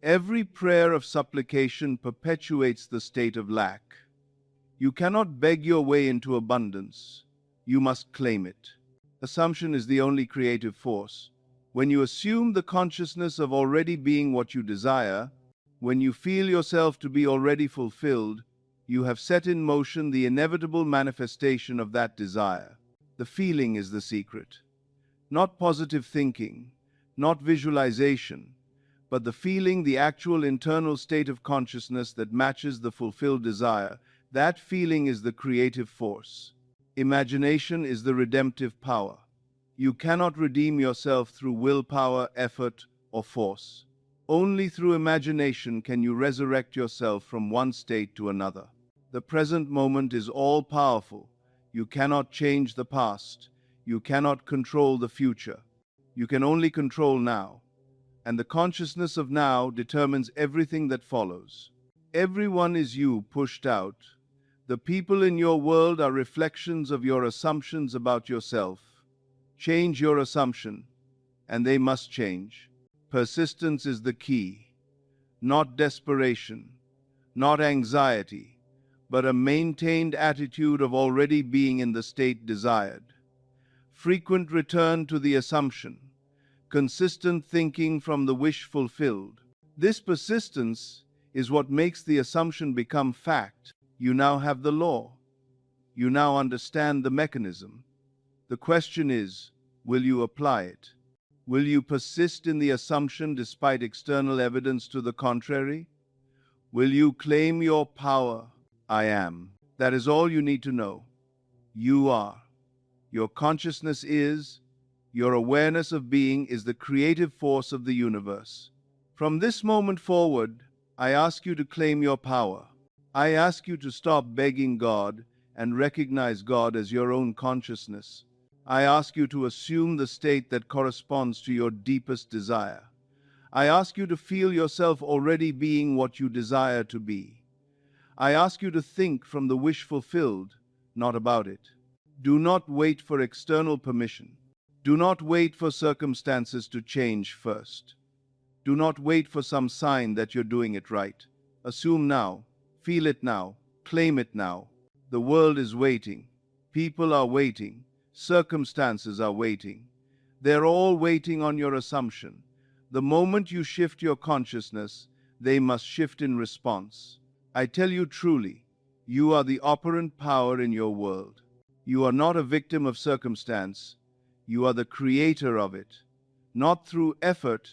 Every prayer of supplication perpetuates the state of lack. You cannot beg your way into abundance. You must claim it. Assumption is the only creative force. When you assume the consciousness of already being what you desire, when you feel yourself to be already fulfilled, you have set in motion the inevitable manifestation of that desire. The feeling is the secret. Not positive thinking, not visualization, but the feeling, the actual internal state of consciousness that matches the fulfilled desire. That feeling is the creative force. Imagination is the redemptive power. You cannot redeem yourself through willpower, effort, or force. Only through imagination can you resurrect yourself from one state to another. The present moment is all-powerful. You cannot change the past. You cannot control the future. You can only control now. And the consciousness of now determines everything that follows. Everyone is you pushed out. The people in your world are reflections of your assumptions about yourself. Change your assumption, and they must change. Persistence is the key. Not desperation, not anxiety, but a maintained attitude of already being in the state desired. Frequent return to the assumption. Consistent thinking from the wish fulfilled. This persistence is what makes the assumption become fact. You now have the law. You now understand the mechanism. The question is, will you apply it? Will you persist in the assumption despite external evidence to the contrary? Will you claim your power? I am. That is all you need to know. You are. Your consciousness is. Your awareness of being is the creative force of the universe. From this moment forward, I ask you to claim your power. I ask you to stop begging God and recognize God as your own consciousness. I ask you to assume the state that corresponds to your deepest desire. I ask you to feel yourself already being what you desire to be. I ask you to think from the wish fulfilled, not about it. Do not wait for external permission. Do not wait for circumstances to change first. Do not wait for some sign that you're doing it right. Assume now, feel it now, claim it now. The world is waiting. People are waiting. Circumstances are waiting. They're all waiting on your assumption. The moment you shift your consciousness, they must shift in response. I tell you truly, you are the operant power in your world. You are not a victim of circumstance. You are the creator of it. Not through effort,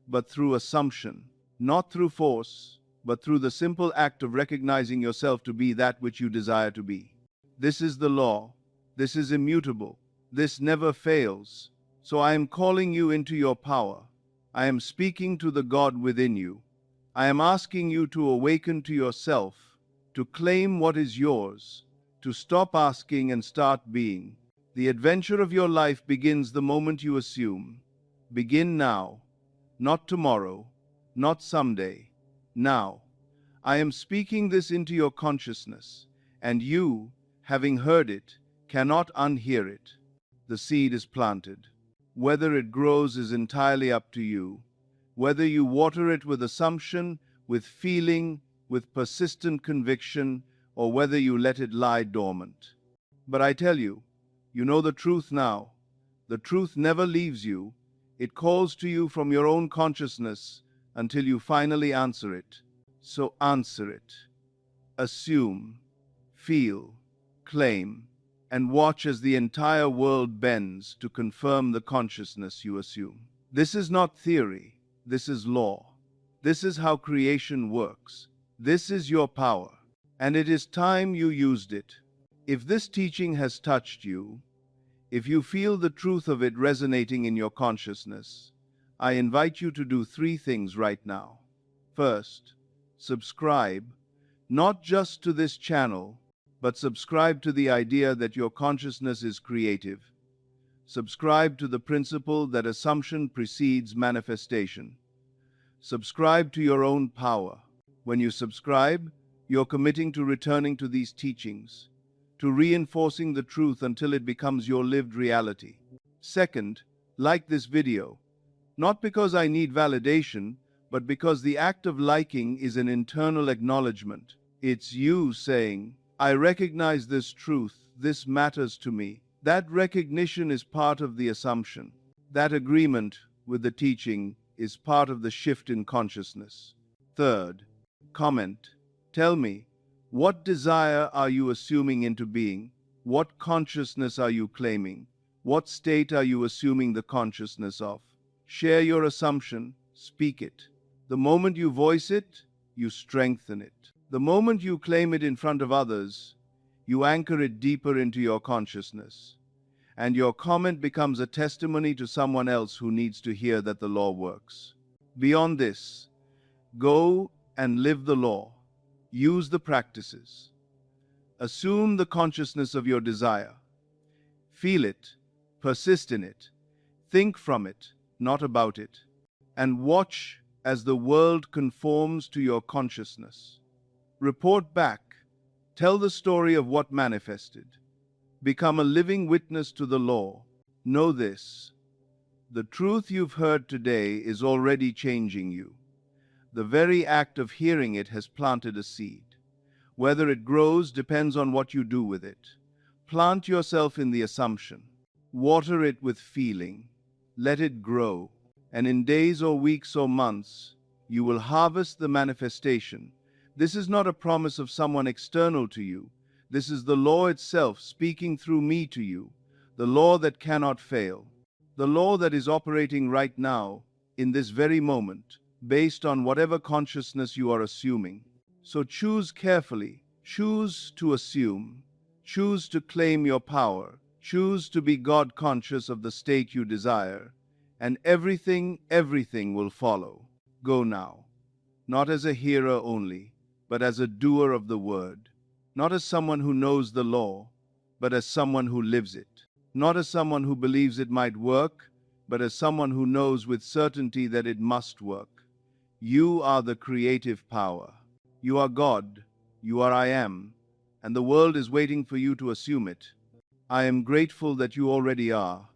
but through assumption. Not through force, but through the simple act of recognizing yourself to be that which you desire to be. This is the law. This is immutable. This never fails. So I am calling you into your power. I am speaking to the God within you. I am asking you to awaken to yourself, to claim what is yours, to stop asking and start being. The adventure of your life begins the moment you assume. Begin now, not tomorrow, not someday, now. I am speaking this into your consciousness, and you, having heard it, cannot unhear it. The seed is planted. Whether it grows is entirely up to you. Whether you water it with assumption, with feeling, with persistent conviction, or whether you let it lie dormant. But I tell you, you know the truth now. The truth never leaves you. It calls to you from your own consciousness until you finally answer it. So answer it. Assume, feel, claim, and watch as the entire world bends to confirm the consciousness you assume. This is not theory. This is law. This is how creation works. This is your power, and it is time you used it. If this teaching has touched you, if you feel the truth of it resonating in your consciousness, I invite you to do 3 things right now. First, subscribe, not just to this channel, but subscribe to the idea that your consciousness is creative. Subscribe to the principle that assumption precedes manifestation. Subscribe to your own power. When you subscribe, you're committing to returning to these teachings, to reinforcing the truth until it becomes your lived reality. Second, like this video, not because I need validation, but because the act of liking is an internal acknowledgement. It's you saying, I recognize this truth, this matters to me. That recognition is part of the assumption. That agreement with the teaching is part of the shift in consciousness. Third, comment. Tell me, what desire are you assuming into being? What consciousness are you claiming? What state are you assuming the consciousness of? Share your assumption, speak it. The moment you voice it, you strengthen it. The moment you claim it in front of others, you anchor it deeper into your consciousness, and your comment becomes a testimony to someone else who needs to hear that the law works. Beyond this, go and live the law. Use the practices. Assume the consciousness of your desire. Feel it, persist in it, think from it, not about it, and watch as the world conforms to your consciousness. Report back. Tell the story of what manifested. Become a living witness to the law. Know this. The truth you've heard today is already changing you. The very act of hearing it has planted a seed. Whether it grows depends on what you do with it. Plant yourself in the assumption. Water it with feeling. Let it grow. And in days or weeks or months, you will harvest the manifestation. This is not a promise of someone external to you. This is the law itself speaking through me to you, the law that cannot fail, the law that is operating right now, in this very moment, based on whatever consciousness you are assuming. So choose carefully, choose to assume, choose to claim your power, choose to be God conscious of the state you desire, and everything will follow. Go now, not as a hearer only, but as a doer of the word, not as someone who knows the law, but as someone who lives it. Not as someone who believes it might work, but as someone who knows with certainty that it must work. You are the creative power. You are God. You are I am. And the world is waiting for you to assume it. I am grateful that you already are.